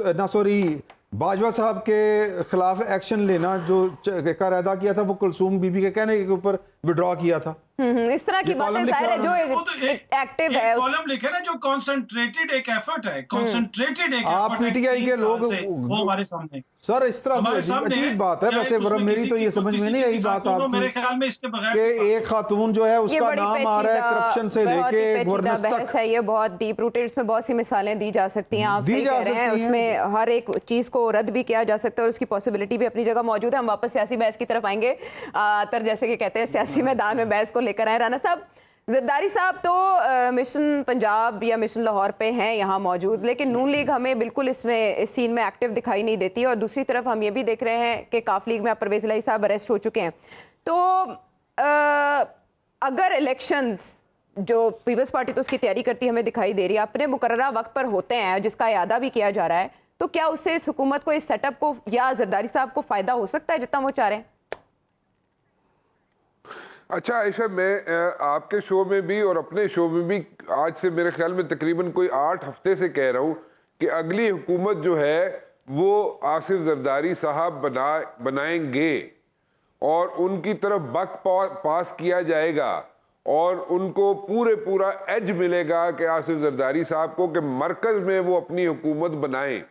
बाजवा साहब के खिलाफ एक्शन लेना जो का इरादा किया था, वो कुलसूम बीबी के कहने के ऊपर विड्रॉ किया था। इस तरह की बातें जाहिर है जो एक्टिव है, कॉलम लिखे ना, जो कंसंट्रेटेड एक एफर्ट है, कंसंट्रेटेड एक आप पीटीआई के लोग वो हमारे सामने सर इस तरह अजीब बात है। वैसे मेरी तो ये समझ में नहीं आई बात आपकी, मेरे ख्याल में इसके बगैर एक खातून जो है उसका नाम आ रहा है करप्शन से लेके गवर्नेंस तक है। ये बहुत डीप रूटेड, इसमें बहुत सी मिसालें दी जा सकती हैं, आप सही कह रहे हैं। उसमें हर एक चीज को रद्द भी किया जा सकता है और उसकी पॉसिबिलिटी भी अपनी जगह मौजूद है। हम वापस सियासी बहस की तरफ आएंगे, तर जैसे कि कहते हैं सियासी मैदान में बहस को लेकर आए। राना साहब, जरदारी साहब तो मिशन पंजाब या मिशन लाहौर पे हैं यहाँ मौजूद, लेकिन नून लीग हमें बिल्कुल इस सीन में एक्टिव दिखाई नहीं देती। और दूसरी तरफ हम ये भी देख रहे हैं कि काफ लीग में अब परवेज अलाई साहब अरेस्ट हो चुके हैं। तो अगर इलेक्शंस जो पीपल्स पार्टी तो उसकी तैयारी करती हमें दिखाई दे रही है, अपने मुकर्ररा वक्त पर होते हैं जिसका यादा भी किया जा रहा है, तो क्या उससे इस हुकूमत को, इस सेटअप को या जरदारी साहब को फायदा हो सकता है जितना वो चाह रहे हैं? अच्छा आयशा, मैं आपके शो में भी और अपने शो में भी आज से मेरे ख्याल में तकरीबन कोई 8 हफ्ते से कह रहा हूं कि अगली हुकूमत जो है वो आसिफ जरदारी साहब बनाएंगे और उनकी तरफ बक पास किया जाएगा और उनको पूरा एज मिलेगा कि आसिफ जरदारी साहब को कि मरकज में वो अपनी हुकूमत बनाएं।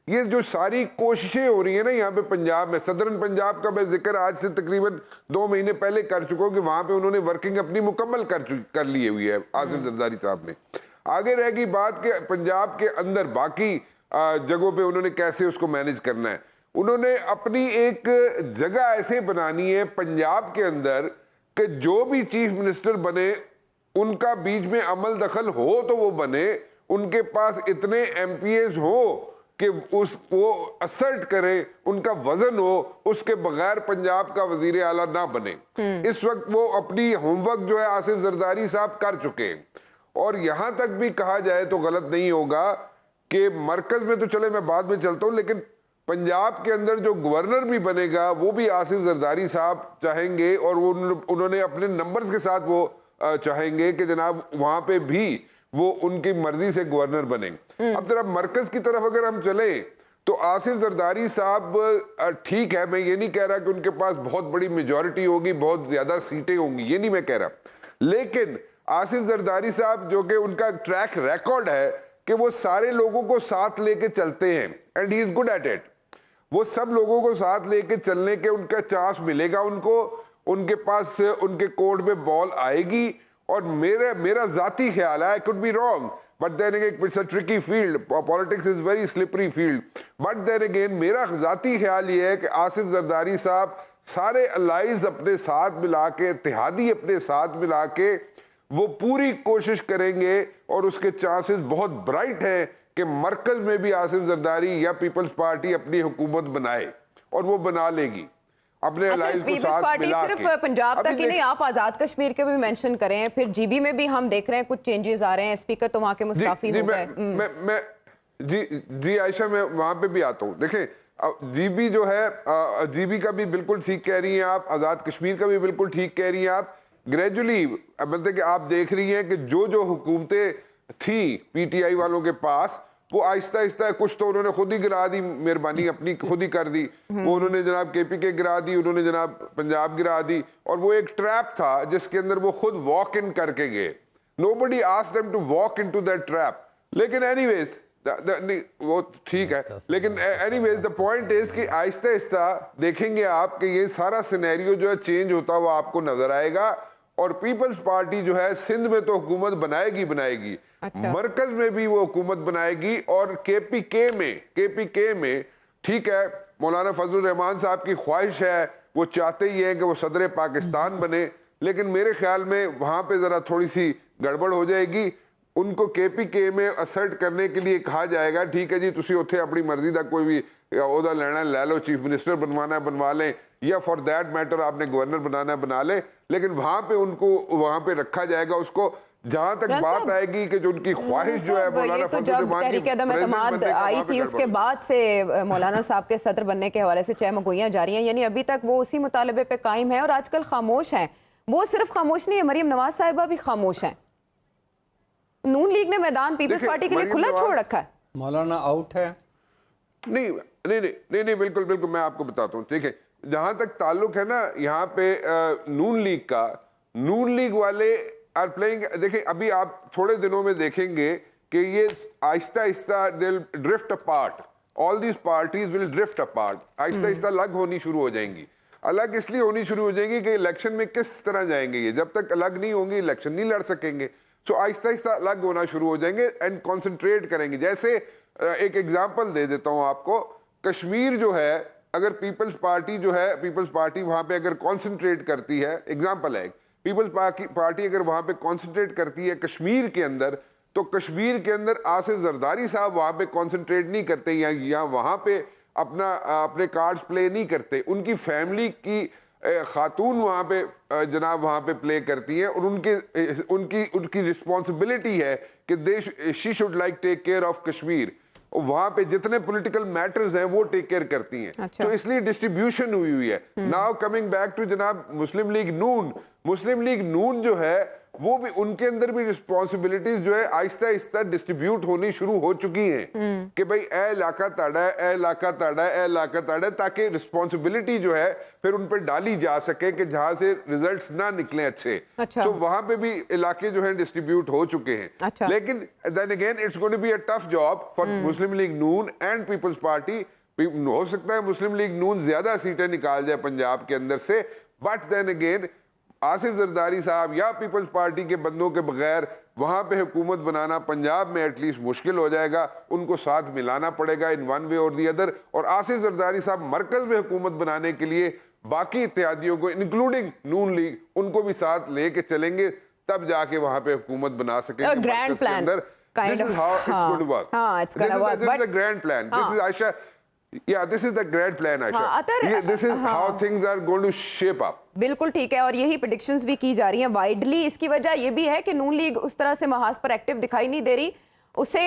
ये जो सारी कोशिशें हो रही है ना यहाँ पे पंजाब में, सदरन पंजाब का मैं जिक्र आज से तकरीबन 2 महीने पहले कर चुका हूँ कि वहां पे उन्होंने वर्किंग अपनी मुकम्मल कर ली हुई है आसिफ जरदारी साहब ने। आगे रहेगी बात कि पंजाब के अंदर बाकी जगहों पे उन्होंने कैसे उसको मैनेज करना है। उन्होंने अपनी एक जगह ऐसे बनानी है पंजाब के अंदर कि जो भी चीफ मिनिस्टर बने उनका बीच में अमल दखल हो तो वो बने, उनके पास इतने एमपीएस हो कि वो असर्ट करे, उनका वजन हो, उसके बगैर पंजाब का वजीर आला ना बने। इस वक्त वो अपनी होमवर्क जो है आसिफ जरदारी साहब कर चुके हैं और यहां तक भी कहा जाए तो गलत नहीं होगा कि मरकज में तो चले मैं बाद में चलता हूं, लेकिन पंजाब के अंदर जो गवर्नर भी बनेगा वो भी आसिफ जरदारी साहब चाहेंगे और वो उन्होंने अपने नंबर्स के साथ वो चाहेंगे कि जनाब वहां पे भी वो उनकी मर्जी से गवर्नर बने। अब जरा मरकज की तरफ अगर हम चले तो आसिफ जरदारी साहब ठीक है, मैं ये नहीं कह रहा कि उनके पास बहुत बड़ी मेजॉरिटी होगी, बहुत ज्यादा सीटें होंगी, ये नहीं मैं कह रहा, लेकिन आसिफ जरदारी साहब जो कि उनका ट्रैक रिकॉर्ड है कि वो सारे लोगों को साथ लेके चलते हैं and he is good at it. वो सब लोगों को साथ लेके चलने के उनका चांस मिलेगा उनको, उनके पास उनके कोर्ट में बॉल आएगी और मेरा जाती ख्याल है, I could be wrong but then again it's a tricky field, politics is very slippery field, but then again मेरा जाती ख्याल ये है कि आसिफ जरदारी साहब सारे अलाइज अपने साथ मिला के, इत्तेहादी अपने साथ मिला के वो पूरी कोशिश करेंगे और उसके चांसेस बहुत ब्राइट हैं कि मरकज में भी आसिफ जरदारी या पीपल्स पार्टी अपनी हुकूमत बनाए और वो बना लेगी अपने अलाइज को साथ पार्टी मिला सिर्फ के। पंजाब तक ही नहीं, आप आजाद कश्मीर के भी मेंशन करें, फिर जीबी में भी हम देख रहे हैं कुछ चेंजेस आ रहे हैं, स्पीकर तो वहां के मुस्ताफी हो गए। जी आयशा, मैं वहां पे भी आता हूँ। देखें जीबी जो है, जीबी का भी बिल्कुल ठीक कह रही हैं आप, आजाद कश्मीर का भी बिल्कुल ठीक कह रही हैं आप। ग्रेजुअली मतलब कि आप देख रही हैं कि जो हुकूमतें थी पीटीआई वालों के पास वो आहिस्ता आहिस्ता कुछ तो उन्होंने खुद ही गिरा दी, मेहरबानी अपनी खुद ही कर दी। वो उन्होंने जनाब केपीके गिरा दी, उन्होंने जनाब पंजाब गिरा दी और वो एक ट्रैप था जिसके अंदर वो खुद वॉक इन करके गए। Nobody asked them to walk into that trap. लेकिन एनीवेज वो ठीक है, लेकिन एनीवेज द पॉइंट इज कि आहिस्ता आहिस्ता देखेंगे आप कि ये सारा सिनेरियो जो है चेंज होता हुआ आपको नजर आएगा और पीपल्स पार्टी जो है सिंध में तो हुकूमत बनाएगी। अच्छा। मरकज में भी वो हुकूमत बनाएगी और केपीके में ठीक है, मौलाना फजलुर रहमान साहब की ख्वाहिश है, वो चाहते ही है कि वो सदर पाकिस्तान बने, लेकिन मेरे ख्याल में वहां पे जरा थोड़ी सी गड़बड़ हो जाएगी। उनको केपीके में असर्ट करने के लिए कहा जाएगा ठीक है जी तुसी उत्थे अपनी मर्जी का कोई भी ओहदा लेना ले लो, चीफ मिनिस्टर बनवाना है बनवा लें, या फॉर दैट मैटर आपने गवर्नर बनाना है बना ले, लेकिन वहां पे उनको वहां पे रखा जाएगा उसको। जहां तक बात आएगी कि जो उनकी ख्वाहिश जो है मौलाना तो जब तहरीक-ए-अदम-ए-एतमाद आई थी उसके बाद से मौलाना साहब के सदर बनने के हवाले से चहमगोइयां जारी हैं, यानी अभी तक वो उसी मुतालबे पे कायम है और आजकल खामोश हैं। वो सिर्फ खामोश नहीं है, मरियम नवाज साहिबा भी खामोश हैं। नून लीग ने मैदान पीपल्स पार्टी के लिए खुला छोड़ रखा है। मौलाना आउट है? नहीं, बिल्कुल मैं आपको बताता हूँ। ठीक है, जहां तक ताल्लुक है ना यहाँ पे नून लीग का, नून लीग वाले आर प्लेइंग। देखिए अभी आप थोड़े दिनों में देखेंगे कि ये Aahista Aahista they will drift apart, all these parties will drift apart, Aahista Aahista अलग होनी शुरू हो जाएंगी। अलग इसलिए होनी शुरू हो जाएंगी कि इलेक्शन में किस तरह जाएंगे ये, जब तक अलग नहीं होंगे इलेक्शन नहीं लड़ सकेंगे। सो आहिस्ता आहिस्ता अलग होना शुरू हो जाएंगे एंड कॉन्सेंट्रेट करेंगे। जैसे एक एग्जाम्पल दे देता हूँ आपको, कश्मीर जो है अगर पीपल्स पार्टी जो है, पीपल्स पार्टी वहां पे अगर कॉन्सेंट्रेट करती है, एग्जाम्पल है, पीपल्स पार्टी अगर वहां पे कॉन्सेंट्रेट करती है कश्मीर के अंदर, तो कश्मीर के अंदर आसिफ जरदारी साहब वहां पे कॉन्सेंट्रेट नहीं करते या वहां पे अपने कार्ड्स प्ले नहीं करते, उनकी फैमिली की खातून वहां पे जनाब वहां पे प्ले करती हैं और उनकी रिस्पॉन्सिबिलिटी है कि she should like take care of Kashmir. वहां पे जितने पॉलिटिकल मैटर्स हैं वो टेक केयर करती हैं। अच्छा। तो इसलिए डिस्ट्रीब्यूशन हुई है। नाउ कमिंग बैक टू जनाब मुस्लिम लीग नून जो है वो भी, उनके अंदर भी रिस्पॉन्सिबिलिटीज जो है आहिस्ता आहिस्ता डिस्ट्रीब्यूट होनी शुरू हो चुकी हैं कि भाई ए इलाका ताड़ा है, ए इलाका ताड़ा है, ए इलाका ताड़ा है, ताकि रिस्पॉन्सिबिलिटी जो है फिर उन पर डाली जा सके कि जहां से रिजल्ट्स ना निकले अच्छे। अच्छा। तो वहां पे भी इलाके जो है डिस्ट्रीब्यूट हो चुके हैं। अच्छा। लेकिन then again it's going to be a tough job for Muslim League Noon and Peoples Party. हो सकता है मुस्लिम लीग नून ज्यादा सीटें निकाल जाए पंजाब के अंदर से, but then again Asif Zardari साहब या पीपल्स पार्टी के बंदों के बगैर वहां पे हुकूमत बनाना पंजाब में एटलीस्ट मुश्किल हो जाएगा। उनको साथ मिलाना पड़ेगा इन वन वे और दी अदर। और आसिफ जरदारी साहब मरकज में हुकूमत बनाने के लिए बाकी इत्तेहादियों को इंक्लूडिंग नून लीग उनको भी साथ लेके चलेंगे, तब जाके वहां पे हुकूमत बना सकेंगे। Grand plan This is how it's going to work. it's gonna work. This is the grand plan. This is Aisha. Yeah, this is the grand plan, Aisha. This is how things are going to shape up. बिल्कुल ठीक है, और यही प्रेडिक्शंस भी की जा रही हैं वाइडली। इसकी वजह ये भी है कि नून लीग उस तरह से महाज पर एक्टिव दिखाई नहीं दे रही। उसे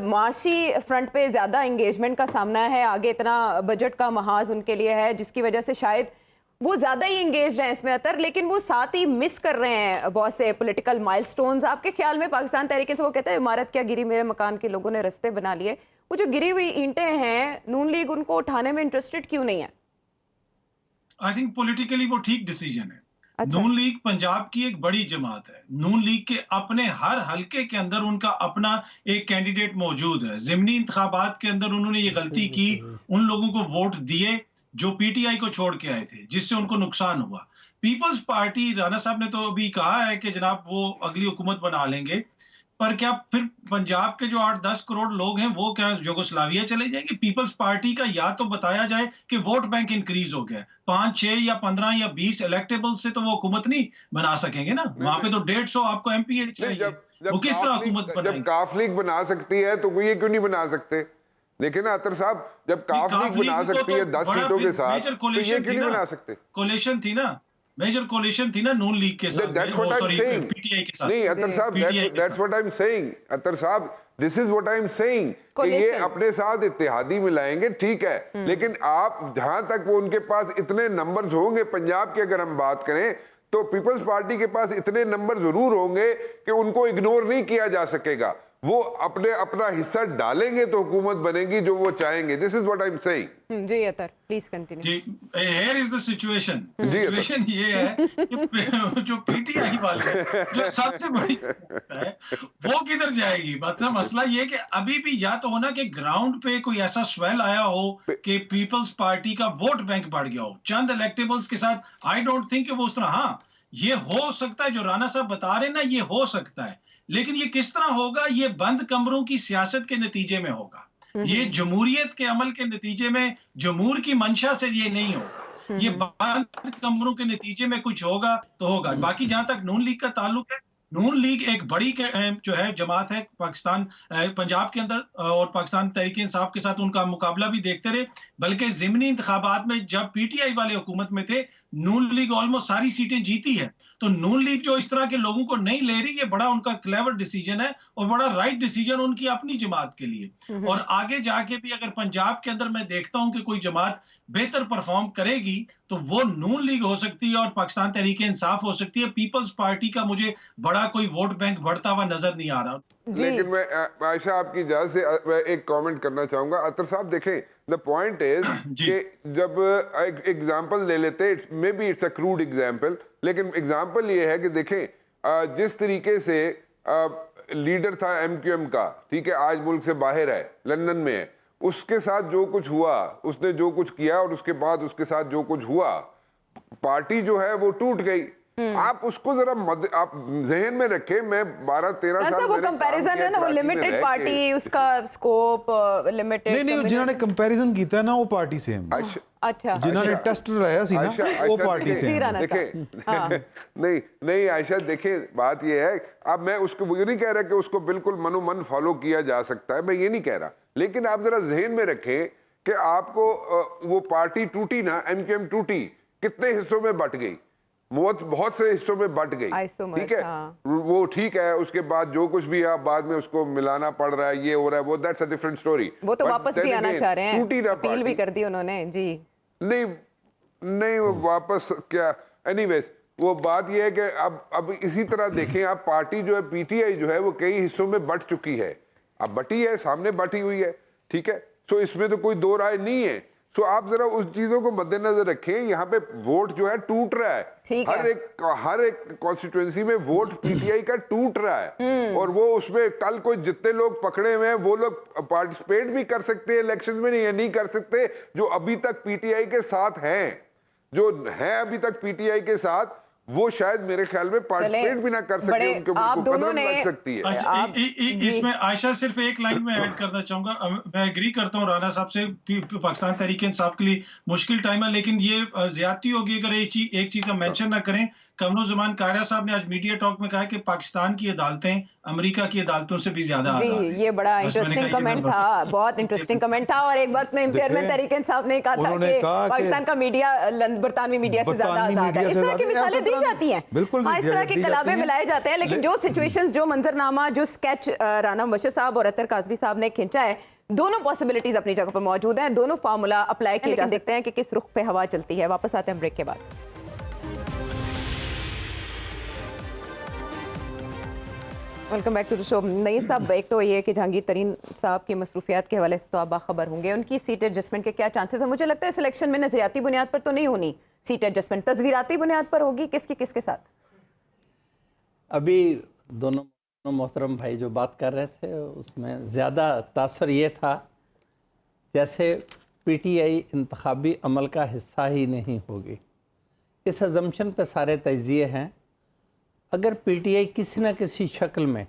माशी फ्रंट पे ज़्यादा इंगेजमेंट का सामना है, आगे इतना बजट का महाज उनके लिए है, जिसकी वजह से शायद वो ज़्यादा ही इंगेज हैं इसमें अतर, लेकिन वो साथ ही मिस कर रहे हैं बहुत से पॉलिटिकल माइलस्टोन्स। आपके ख्याल में पाकिस्तान तहरीक से वो कहते हैं इमारत क्या गिरी, मेरे मकान के लोगों ने रास्ते बना लिए, वो जो गिरी हुई ईंटें हैं नून लीग उनको उठाने में इंटरेस्टेड क्यों नहीं है? आई थिंक पॉलिटिकली वो ठीक डिसीजन है। अच्छा। नून लीग पंजाब की एक बड़ी जमात है। नून लीग के अपने हर हलके के अंदर उनका अपना एक कैंडिडेट मौजूद है। ज़िमनी इंतखाबात के अंदर उन्होंने ये गलती की, उन लोगों को वोट दिए जो पीटीआई को छोड़ के आए थे, जिससे उनको नुकसान हुआ। पीपल्स पार्टी, राणा साहब ने तो अभी कहा है कि जनाब वो अगली हुकूमत बना लेंगे, पर क्या फिर पंजाब के जो 8-10 करोड़ लोग हैं वो क्या यूगोस्लाविया चले जाएंगे? पीपल्स पार्टी का या तो बताया जाए कि वोट बैंक इंक्रीज हो गया, 5, 6 या 15 या 20 इलेक्टेबल से तो वो हुकूमत नहीं बना सकेंगे ना। वहां पे तो 150 आपको एमपी चाहिए। वो किस तरह हुकूमत बनाएंगे? जब काफ लीग बना सकती है तो ये क्यों नहीं बना सकते? देखिए ना अतर साहब, जब काफ लीग बना सकती है 10 सीटों के साथ, तो ये क्यों नहीं बना सकते? कोलेशन थी ना, मेजर कोलिशन थी ना नून लीग के साथ, That's what I'm saying. PTI के साथ। नहीं अतर साहब, that's what I'm saying. अतर साहब, this is what I'm saying. कि ये अपने साथ इत्तेहादी मिलाएंगे, ठीक है, लेकिन आप जहां तक वो उनके पास इतने नंबर्स होंगे, पंजाब की अगर हम बात करें तो पीपल्स पार्टी के पास इतने नंबर जरूर होंगे कि उनको इग्नोर नहीं किया जा सकेगा। वो अपना हिस्सा डालेंगे तो हुकूमत बनेगी जो वो चाहेंगे। This is what I am saying. जी अतर प्लीज कंटिन्यू। जी, here is the situation. Situation ये है कि जो पीटीआई वाले जो सबसे बड़ी है वो किधर जाएगी? मतलब मसला ये कि अभी भी या तो होना कि ग्राउंड पे कोई ऐसा स्वेल आया हो कि पीपल्स पार्टी का वोट बैंक बढ़ गया हो चंद इलेक्टेबल्स के साथ। आई डोंट थिंक वो उस तरह, हाँ ये हो सकता है जो राणा साहब बता रहे हैं ना, ये हो सकता है, लेकिन ये किस तरह होगा? ये बंद कमरों की सियासत के नतीजे में होगा। ये जमहूरियत के अमल के नतीजे में, जमहूर की मंशा से ये नहीं होगा। ये बंद कमरों के नतीजे में कुछ होगा तो होगा। बाकी जहां तक नून लीग का ताल्लुक है, नून लीग एक बड़ी जो है जमात है पाकिस्तान, पंजाब के अंदर, और पाकिस्तान तहरीक इंसाफ के साथ उनका मुकाबला भी देखते रहे। बल्कि ज़िमनी इंतखाबात में जब पीटीआई वाले हुकूमत में थे, नून लीग ऑलमोस्ट सारी सीटें जीती है। तो नून लीग जो इस तरह के लोगों को नहीं ले रही, ये बड़ा उनका क्लेवर डिसीजन है और बड़ा राइट डिसीजन उनकी अपनी जमात के लिए। और आगे जाके भी अगर पंजाब के अंदर मैं देखता हूं कि कोई जमात बेहतर परफॉर्म करेगी तो वो नून लीग हो सकती है और पाकिस्तान तहरीक इंसाफ हो सकती है। पीपल्स पार्टी का मुझे बड़ा कोई वोट बैंक बढ़ता हुआ नजर नहीं आ रहा। लेकिन मैं आयशा आपकी इजाजत से मैं एक कमेंट करना चाहूंगा। अतर साहब देखें, द पॉइंट इज कि जब एक एग्जांपल ले लेते, may be it's a crude example, लेकिन एग्जांपल ये है कि देखें जिस तरीके से लीडर था एमक्यूएम का, ठीक है, आज मुल्क से बाहर है, लंदन में है, उसके साथ जो कुछ हुआ, उसने जो कुछ किया और उसके बाद उसके साथ जो कुछ हुआ, पार्टी जो है वो टूट गई। आप उसको जरा आप जहन में रखें। मैं 12-13 साल वो कंपैरिजन है ना, वो लिमिटेड पार्टी, उसका स्कोप लिमिटेड। नहीं, जिन्होंने कंपैरिजन कीता ना वो पार्टी से हम। अच्छा, जिन्होंने टेस्ट लगाया सी ना वो पार्टी से। नहीं आयशा, देखिए बात ये है, अब मैं उसको वो नहीं कह रहा कि उसको बिल्कुल मनोमन फॉलो किया जा सकता है, मैं ये नहीं कह रहा, लेकिन आप जरा जहन में रखें कि आपको वो पार्टी टूटी ना, एमक्यूएम टूटी, कितने हिस्सों में बट गई। बहुत से हिस्सों में बट गई, ठीक है, वो ठीक है। उसके बाद जो कुछ भी आप बाद में उसको मिलाना पड़ रहा है, ये हो रहा है, वो दैट्स अ डिफरेंट स्टोरी। वो तो वापस भी आना चाह रहे हैं, अपील भी कर दी उन्होंने जी। नहीं वो वापस क्या, एनीवेज वो बात ये है कि अब इसी तरह देखें आप, पार्टी जो है पीटीआई जो है वो कई हिस्सों में बट चुकी है, अब बटी है, सामने बटी हुई है, ठीक है। सो इसमें तो कोई दो राय नहीं है। सो आप जरा उस चीजों को मद्देनजर रखें, यहाँ पे वोट जो है टूट रहा है, हर एक कॉन्स्टिट्यूएंसी में वोट पीटीआई का टूट रहा है, और वो उसमें कल कोई जितने लोग पकड़े हुए हैं वो लोग पार्टिसिपेट भी कर सकते हैं इलेक्शन में, नहीं कर सकते जो अभी तक पीटीआई के साथ हैं, जो हैं अभी तक पीटीआई के साथ, वो शायद मेरे ख्याल में पार्टिसिपेट भी ना कर सके, उनके आप दोनों ने लग सकती है। अच्छा, इसमें आयशा सिर्फ एक लाइन में ऐड करना चाहूंगा, मैं एग्री करता हूँ राना साहब से, पाकिस्तान तहरीक इंसाफ के लिए मुश्किल टाइम है, लेकिन ये ज्यादती होगी अगर एक चीज हम मेंशन ना करें। कमरुज़्ज़मान कारिया साहब ने आज मीडिया टॉक में कहा कि पाकिस्तान की अदालतें अमेरिका की अदालतों से भी ज्यादा आज़ाद हैं। ये बड़ा इंटरेस्टिंग कमेंट था, बहुत इंटरेस्टिंग कमेंट था। और एक वक्त में चेयरमैन तहरीक इंसाफ ने कहा था कि पाकिस्तान का मीडिया बरतानवी मीडिया से ज्यादा आजाद है। इस तरह की मिसालें दी जाती हैं, इस तरह के कलाबे मिलाए जाते हैं, लेकिन जो सिचुएशंस, जो मंजरनामा, जो स्केच राना मुबश्शिर साहब और अतर काज़मी साहब ने खींचा है, दोनों पॉसिबिलिटीज अपनी जगह पर मौजूद हैं, दोनों फार्मूला अप्लाई किए जा सकते हैं कि किस रुख पे हवा चलती है। वापस आते हैं ब्रेक के बाद। Welcome back to the show. Nayyar साहब, एक तो ये कि जहांगीर तरीन साहब की मसरूफियात के हवाले से तो आप बाखबर होंगे, उनकी सीट एडजस्टमेंट के क्या चांसेस हैं? मुझे लगता है इस इलेक्शन में नजरियाती बुनियाद पर तो नहीं होनी सीट एडजस्टमेंट, तस्वीराती बुनियाद पर होगी। किसके साथ? अभी दोनों मोहतरम भाई जो बात कर रहे थे उसमें ज़्यादा तासर ये था जैसे पीटीआई इंतखाबी अमल का हिस्सा ही नहीं होगी। इस अजम्पशन पे सारे तजिए हैं। अगर पीटीआई किसी न किसी शक्ल में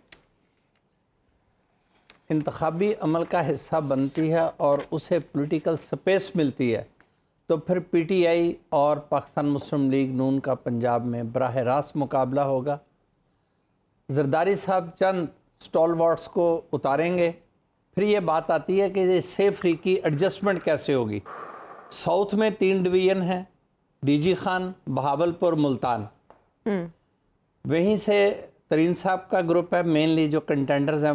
इंतखाबी अमल का हिस्सा बनती है और उसे पॉलिटिकल स्पेस मिलती है, तो फिर पीटीआई और पाकिस्तान मुस्लिम लीग नून का पंजाब में बराह रास्त मुकाबला होगा। जरदारी साहब चंद स्टॉलवर्ड्स को उतारेंगे, फिर ये बात आती है कि ये सेफ फ्री की एडजस्टमेंट कैसे होगी। साउथ में 3 डिवीज़न हैं, डीजी खान, बहावलपुर, मुल्तान। वहीं से तरीन साहब का ग्रुप है, मेनली जो कंटेंडर्स हैं।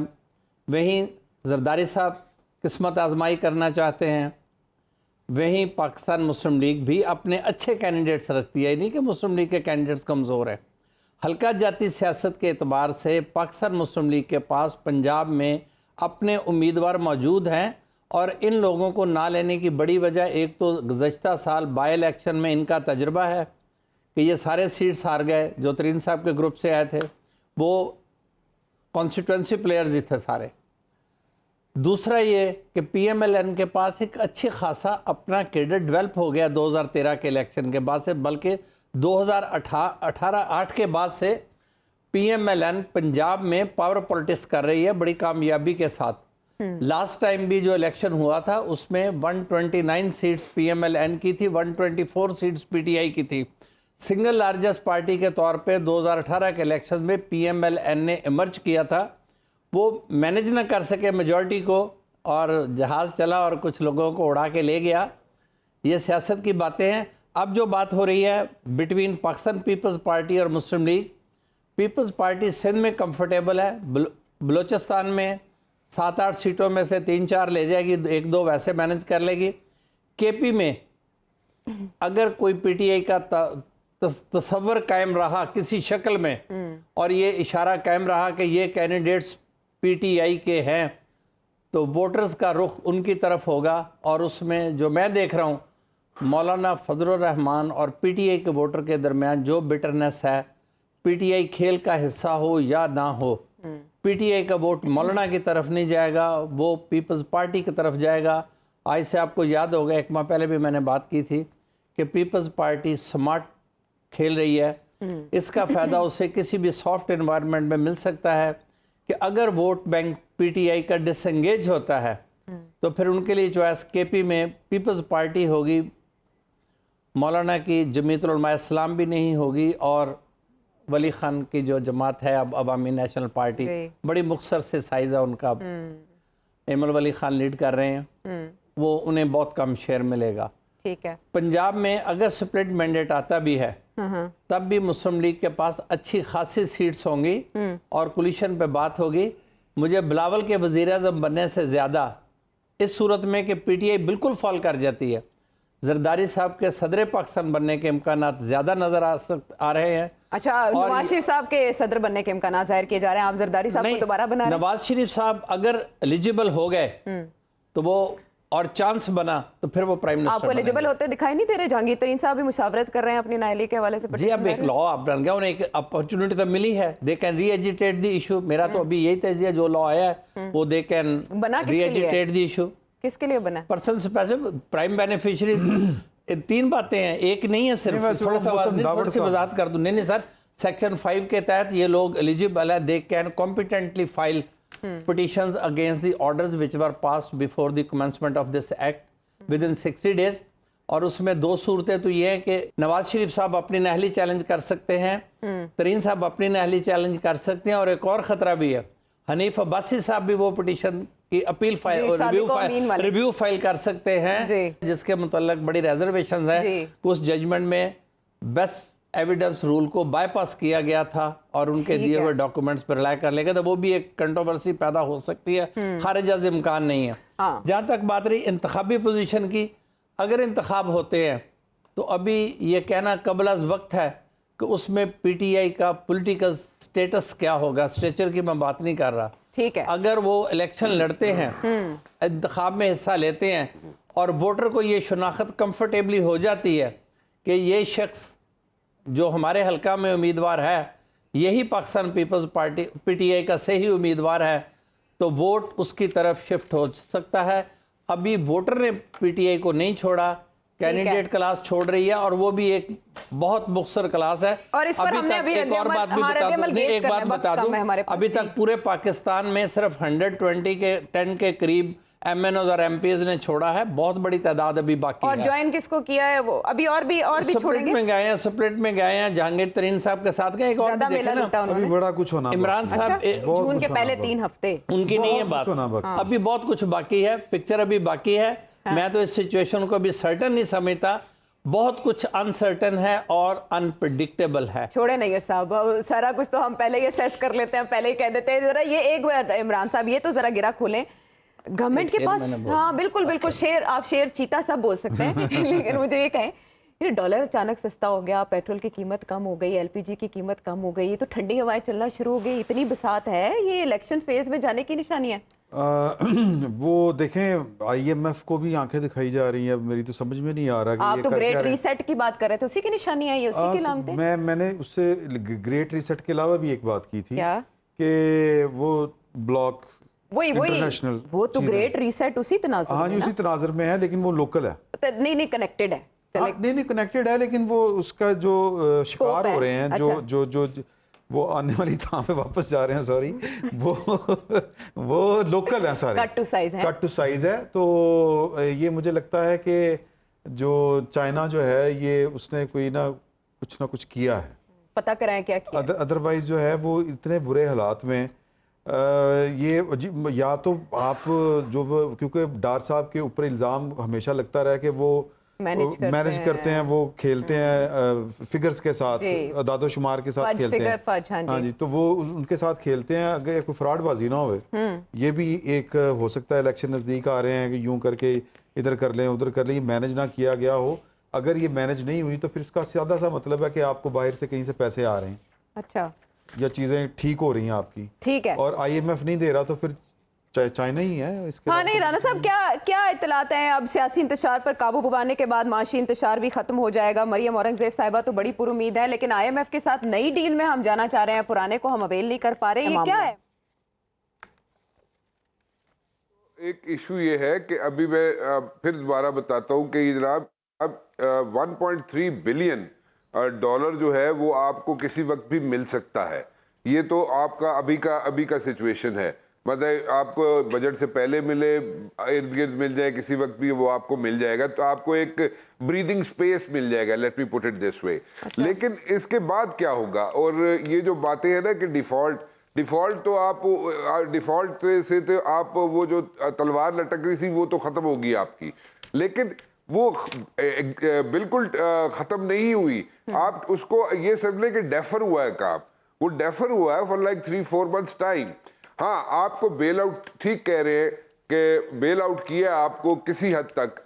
वहीं जरदारी साहब किस्मत आजमाई करना चाहते हैं। वहीं पाकिस्तान मुस्लिम लीग भी अपने अच्छे कैंडिडेट्स रखती है, नहीं कि मुस्लिम लीग के कैंडिडेट्स कमज़ोर हैं। हल्का जाती सियासत के एतबार से पाकिस्तान मुस्लिम लीग के पास पंजाब में अपने उम्मीदवार मौजूद हैं, और इन लोगों को ना लेने की बड़ी वजह एक तो गुज़श्ता साल बाई इलेक्शन में इनका तजर्बा है कि ये सारे सीट्स हार गए जो तरीन साहब के ग्रुप से आए थे, वो कॉन्स्टिट्यूंसी प्लेयर्स ही थे सारे। दूसरा ये कि पीएमएलएन के पास एक अच्छी खासा अपना कैडर डेवलप हो गया 2013 के इलेक्शन के बाद से, बल्कि 2018 के बाद से पीएमएलएन पंजाब में पावर पॉलिटिक्स कर रही है बड़ी कामयाबी के साथ। लास्ट टाइम भी जो इलेक्शन हुआ था उसमें 129 सीट्स पीएमएलएन की थी, 124 सीट्स पीटीआई की थी। सिंगल लार्जेस्ट पार्टी के तौर पे 2018 के इलेक्शन में पीएमएलएन ने इमर्ज किया था। वो मैनेज न कर सके मेजॉरिटी को, और जहाज़ चला और कुछ लोगों को उड़ा के ले गया। ये सियासत की बातें हैं। अब जो बात हो रही है बिटवीन पाकिस्तान पीपल्स पार्टी और मुस्लिम लीग, पीपल्स पार्टी सिंध में कंफर्टेबल है, बलूचिस्तान में 7-8 सीटों में से 3-4 ले जाएगी, 1-2 वैसे मैनेज कर लेगी। केपी में अगर कोई पीटीआई का तस्वर कायम रहा किसी शक्ल में, और ये इशारा कायम रहा कि ये कैंडिडेट्स पीटीआई के हैं, तो वोटर्स का रुख उनकी तरफ होगा। और उसमें जो मैं देख रहा हूँ मौलाना फजलुर रहमान और पीटीआई के वोटर के दरमियान जो बिटरनेस है, पीटीआई खेल का हिस्सा हो या ना हो, पीटीआई का वोट मौलाना की तरफ नहीं जाएगा, वो पीपल्स पार्टी की तरफ जाएगा। आज से आपको याद होगा, 1 माह पहले भी मैंने बात की थी कि पीपल्स पार्टी स्मार्ट खेल रही है। इसका फ़ायदा उसे किसी भी सॉफ्ट एनवायरनमेंट में मिल सकता है कि अगर वोट बैंक पीटीआई का डिसंगेज होता है तो फिर उनके लिए चॉइस केपी में पीपल्स पार्टी होगी, मौलाना की जमीयतुल उलमा इस्लाम भी नहीं होगी, और वली खान की जो जमात है अब अवामी नेशनल पार्टी, बड़ी मुख्तसर से साइज़ है उनका, एमल वली खान लीड कर रहे हैं, वो उन्हें बहुत कम शेयर मिलेगा। ठीक है। पंजाब में अगर स्प्लिट मैंडेट आता भी है तब भी मुस्लिम लीग के पास अच्छी खासी सीट्स होंगी और कोलिशन पे बात होगी। मुझे बिलावल के वज़ीर-ए-आज़म बनने से ज़्यादा इस सूरत में कि पीटीआई बिल्कुल फॉल कर जाती है, जरदारी साहब के सदर पाकिस्तान बनने के इम्कानात ज़्यादा नज़र आ रहे हैं। अच्छा, नवाज शरीफ साहब के सदर बनने के इम्कानात जाहिर किए जा रहे हैं, आप जरदारी साहब को दोबारा बना रहे हैं? नवाज शरीफ साहब अगर एलिजिबल हो गए तो वो, और चांस बना तो फिर वो प्राइम मिनिस्टर आपको एलिजिबल होते दिखाई नहीं दे रहे? जहांगीर तरीन साहब भी मुशावरत कर रहे हैं अपनी नाअहली के हवाले से। जी, अब एक लॉ आप बन गया, उन्हें एक अपॉर्चुनिटी तो मिली है, दे कैन री एजिटेट द इशू। मेरा तो अभी यही तजिया, जो लॉ आया है वो दे कैन री एजिटेट द इशू। किसके लिए बना? पर्सन से पैसे, प्राइम बेनिफिशियरी। तीन बातें हैं, एक नहीं है सिर्फ। थोड़ा सा वजाहत कर दूं। नहीं सर, सेक्शन 5 के तहत ये लोग एलिजिबल है, they can competently file petitions against the orders which were passed before the commencement of this act within 60 days। और उसमें दो सूरतें तो ये हैं कि नवाज शरीफ साहब अपनी नाअहली चैलेंज कर सकते हैं, तरीन साहब अपनी नाअहली चैलेंज कर सकते हैं, और एक और ख़तरा भी है, हनीफ अब्बासी साहब भी वो पिटीशन की अपील रिव्यू फाइल कर सकते हैं, जिसके मुतल्लिक बड़ी रिजर्वेशंस हैं कि उस जजमेंट में बेस्ट एविडेंस रूल को बाईपास किया गया था और उनके दिए हुए डॉक्यूमेंट्स पर रिलाई कर लेगा, तो वो भी एक कंट्रोवर्सी पैदा हो सकती है, खारिज इम्कान नहीं है। जहाँ तक बात रही इंतखाबी पोजीशन की, अगर इंतखाब होते हैं तो अभी ये कहना कबल अज़ वक्त है कि उसमें पीटीआई का पॉलिटिकल स्टेटस क्या होगा, स्ट्रेचर की मैं बात नहीं कर रहा। ठीक है, अगर वो इलेक्शन लड़ते हैं, इंतखाब में हिस्सा लेते हैं और वोटर को ये शनाख्त कंफर्टेबली हो जाती है कि ये शख्स जो हमारे हल्का में उम्मीदवार है यही पाकिस्तान पीपल्स पार्टी पीटीआई का सही उम्मीदवार है, तो वोट उसकी तरफ शिफ्ट हो सकता है। अभी वोटर ने पीटीआई को नहीं छोड़ा, कैंडिडेट क्लास छोड़ रही है, और वो भी एक बहुत मुख्तसर क्लास है। और इस पर हमने अभी एक और बात भी बता दूं, अभी तक पूरे पाकिस्तान में सिर्फ 110 के करीब एमएनओज और एमपीज ने छोड़ा है, बहुत बड़ी तादाद अभी बाकी और ज्वाइन किसको किया है? वो अभी और भी छोड़ेंगे। स्प्लिट में गए हैं, जहांगीर तरीन साहब के साथ गए। एक और अभी बड़ा कुछ होना, इमरान साहब जून के पहले 3 हफ्ते उनकी नहीं है बात, अभी बहुत कुछ बाकी है, पिक्चर अभी बाकी है। मैं तो इस सिचुएशन को अभी सर्टन नहीं समझता, बहुत कुछ अनसर्टन है और अनप्रेडिक्टेबल है। छोड़े नैयर साहब, सारा कुछ तो हम पहले ही असेस कर लेते हैं, पहले ही कह देते हैं। जरा ये एक इमरान साहब ये तो जरा गिरा खोलें गवर्नमेंट के पास। हाँ बिल्कुल बिल्कुल, शेर आप शेर चीता सब बोल सकते हैं लेकिन मुझे ये कहें, ये डॉलर अचानक सस्ता हो गया, पेट्रोल की कीमत कम हो गई, एलपीजी की कीमत कम हो गई, तो ठंडी हवाएं चलना शुरू हो गई, इतनी बसात है, ये इलेक्शन फेज में जाने की निशानी है? वो देखें आईएमएफ को भी आंखें दिखाई जा रही हैं, मेरी तो समझ में नहीं आ रहा कि आप तो ग्रेट रीसेट की बात कर रहे थे, उसी की निशानी है ये, उसी के नाम थे। मैंने उससे ग्रेट रीसेट के अलावा भी एक बात की थी कि वो ब्लॉक वही वो तो ग्रेट रीसेट उसी तनाजुर, हाँ जी उसी तनाजुर में है, लेकिन वो लोकल है, नहीं कनेक्टेड है, नहीं कनेक्टेड है, लेकिन वो उसका जो शिकार हो रहे हैं, जो वो आने वाली था में वापस जा रहे हैं, सॉरी, वो लोकल हैं सारे, कट टू साइज है। तो ये मुझे लगता है कि जो चाइना जो है ये उसने कोई ना कुछ किया है, पता कराएं क्या किया। अदरवाइज जो है वो इतने बुरे हालात में ये या तो आप जो क्योंकि डार साहब के ऊपर इल्ज़ाम हमेशा लगता रहा कि वो मैनेज करते हैं, वो खेलते हैं फिगर्स के साथ, दादोशुमार के साथ खेलते हैं, हाँ जी, तो वो उनके साथ खेलते हैं, अगर कोई फ्रॉडबाजी ना हो। ये भी एक हो सकता है, इलेक्शन नज़दीक आ रहे हैं कि यूं करके इधर कर लें उधर कर लें, मैनेज ना किया गया हो। अगर ये मैनेज नहीं हुई तो फिर इसका सीधा सा मतलब है कि आपको बाहर से कहीं से पैसे आ रहे हैं, अच्छा, या चीज़ें ठीक हो रही हैं आपकी, ठीक है, और आईएमएफ नहीं दे रहा तो फिर चाइना ही है इसके। हाँ नहीं राना साहब, क्या इत्तलात हैं? अब सियासी इंतशार पर काबू पाने के बाद माशी इंतशार भी खत्म हो जाएगा। मरियम औरंगजेब साहिबा तो बड़ी पुरुमीद है, लेकिन आईएमएफ के साथ नई डील में हम जाना चाह रहे हैं, पुराने को हम अवेल नहीं कर पा रहे, ये क्या है? एक इशू ये है कि अभी मैं फिर दोबारा बताता हूँ कि जनाब अब 1.3 बिलियन डॉलर जो है वो आपको किसी वक्त भी मिल सकता है। ये तो आपका अभी का सिचुएशन है, मतलब आपको बजट से पहले मिले, इर्द गिर्द मिल जाए, किसी वक्त भी वो आपको मिल जाएगा, तो आपको एक ब्रीदिंग स्पेस मिल जाएगा, let me put it this way. लेकिन इसके बाद क्या होगा? और ये जो बातें हैं ना कि डिफॉल्ट तो आप डिफॉल्ट से तो आप वो जो तलवार लटक रही थी वो तो खत्म होगी आपकी, लेकिन वो बिल्कुल खत्म नहीं हुई। आप उसको ये समझ कि डेफर हुआ है काम, वो डेफर हुआ है फॉर लाइक 3-4 months टाइम। हाँ, आपको बेल आउट, ठीक कह रहे हैं कि बेल आउट किया आपको किसी हद तक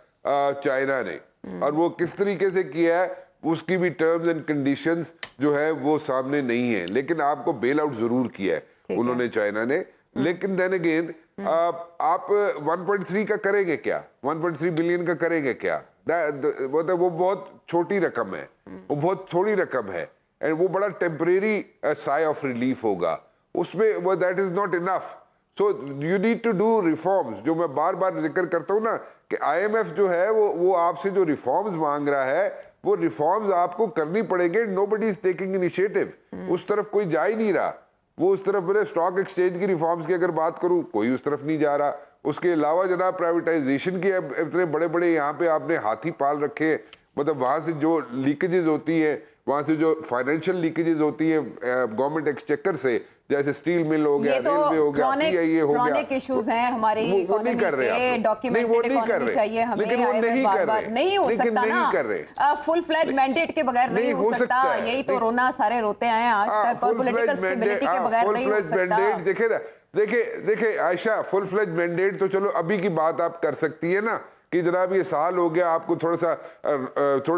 चाइना ने, और वो किस तरीके से किया है उसकी भी टर्म्स एंड कंडीशंस जो है वो सामने नहीं है, लेकिन आपको बेल आउट जरूर किया है उन्होंने, चाइना ने। लेकिन देन अगेन आप 1.3 का करेंगे क्या, 1.3 बिलियन का करेंगे क्या? वो बहुत छोटी रकम है, वो बहुत थोड़ी रकम है, एंड वो बड़ा टेम्परेरी साई ऑफ रिलीफ होगा उसमें, वो that is not enough. So you need to do reforms, जो मैं बार बार जिक्र करता हूँ ना कि IMF जो है वो आपसे जो रिफॉर्म्स मांग रहा है वो रिफॉर्म्स आपको करनी पड़ेंगे। नोबडी इज टेकिंग इनिशिएटिव, उस तरफ कोई जा ही नहीं रहा। वो उस तरफ, मेरे स्टॉक एक्सचेंज की रिफॉर्म्स की अगर बात करूं, कोई उस तरफ नहीं जा रहा। उसके अलावा जनाब प्राइवेटाइजेशन की इतने बड़े बड़े यहाँ पे आपने हाथी पाल रखे, मतलब वहां से जो लीकेजेस होती है, वहां से जो फाइनेंशियल लीकेजेस होती है गवर्नमेंट एक्सचेकर से, जैसे स्टील मिल हो गया, रेलवे हो गया, ये हो गया, क्रॉनिक इश्यूज हैं हमारी इकोनॉमी के, डॉक्यूमेंटेड इकोनॉमी चाहिए हमें, बार-बार नहीं हो सकता ना, फुल फ्लेज मैंडेट के बगैर नहीं हो सकता। यही तो रोना सारे रोते आए हैं आज तक, और पॉलिटिकल स्टेबिलिटी के बगैर नहीं हो सकता। देखिए आयशा, फुल फ्लेज मैंडेट तो चलो अभी की बात आप कर सकती है ना कि जनाब ये साल हो गया, आपको थोड़ा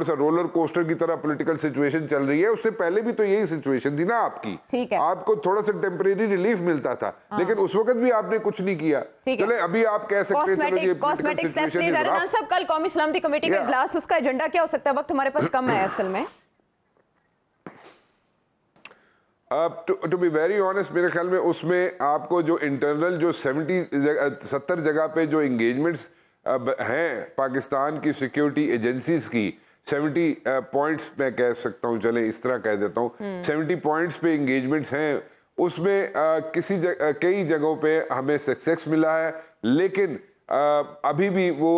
सा रोलर कोस्टर की तरह पॉलिटिकल सिचुएशन चल रही है। उससे पहले भी तो यही सिचुएशन थी ना आपकी, ठीक है, आपको थोड़ा सा टेम्परेरी रिलीफ मिलता था, लेकिन उस वक्त भी आपने कुछ नहीं किया। चले अभी आप कह सकते हैं कॉस्मेटिक स्टेप्स लिए जा रहे हैं। सब कल कौमी सलामती कमेटी का इजलास, उसका एजेंडा क्या हो सकता है? वक्त हमारे पास कम है असल में। टू बी वेरी ऑनेस्ट, मेरे ख्याल में उसमें आपको जो इंटरनल जो 70 जगह पे जो एंगेजमेंट्स हैं पाकिस्तान की सिक्योरिटी एजेंसीज की, 70 पॉइंट्स मैं कह सकता हूँ, चले इस तरह कह देता हूँ, 70 पॉइंट्स पे एंगेजमेंट्स हैं। उसमें कई जगहों पे हमें सक्सेस मिला है, लेकिन अभी भी वो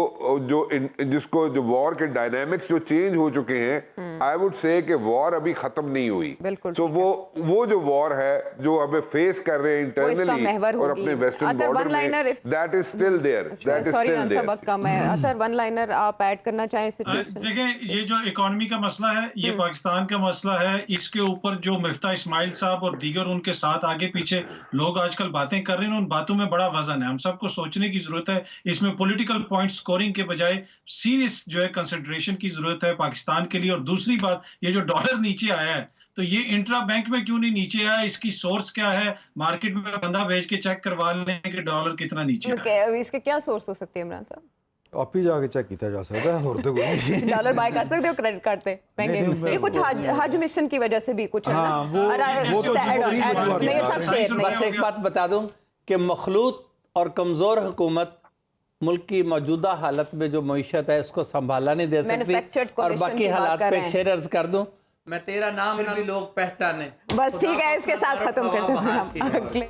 जिसको जो वॉर के डायनामिक्स जो चेंज हो चुके हैं, आई वुड से कि वॉर अभी खत्म नहीं हुई। तो वो जो वॉर है जो हमें फेस कर रहे हैं इंटरनली और अपने वेस्टर्न बॉर्डर में, that is still there, that is still there. वक्त कम है। अतर वन लाइनर आप ऐड करना चाहें सिचुएशन? देखें, ये जो इकोनॉमी का मसला है, ये पाकिस्तान का मसला है। इसके ऊपर जो मिफ्ता इस्माइल साहब और दीगर उनके साथ आगे पीछे लोग आजकल बातें कर रहे हैं, उन बातों में बड़ा वजन है। हम सबको सोचने की जरूरत है। इसमें पॉलिटिकल पॉइंट स्कोरिंग के बजाय सीरियस जो है कंसिडरेशन की जरूरत है पाकिस्तान के लिए। और दूसरी बात, ये जो डॉलर नीचे आया है, तो ये इंट्रा बैंक में क्यों नहीं नीचे आया? इसकी सोर्स क्या है? मार्केट में बंदा भेज के चेक करवा लें कि डॉलर कितना नीचे आया। इसके क्या सोर्स हो सकते हैं इमरान साहब? आप ही जाके चेक किया जा सकता है, और तो कोई डॉलर बाय कर सकते हो क्रेडिट कार्ड पे महंगे। ये कुछ हज मिशन की वजह से भी कुछ है ना। बस एक बात बता दूं कि मखलूत और कमजोर हुकूमत मुल्क की मौजूदा हालत में जो मईशत है इसको संभाला नहीं दे सकती। और बाकी हालात पे एक शेर अर्ज कर दूं, मैं तेरा नाम भी लोग पहचाने। बस ठीक है, इसके साथ खत्म करते हैं।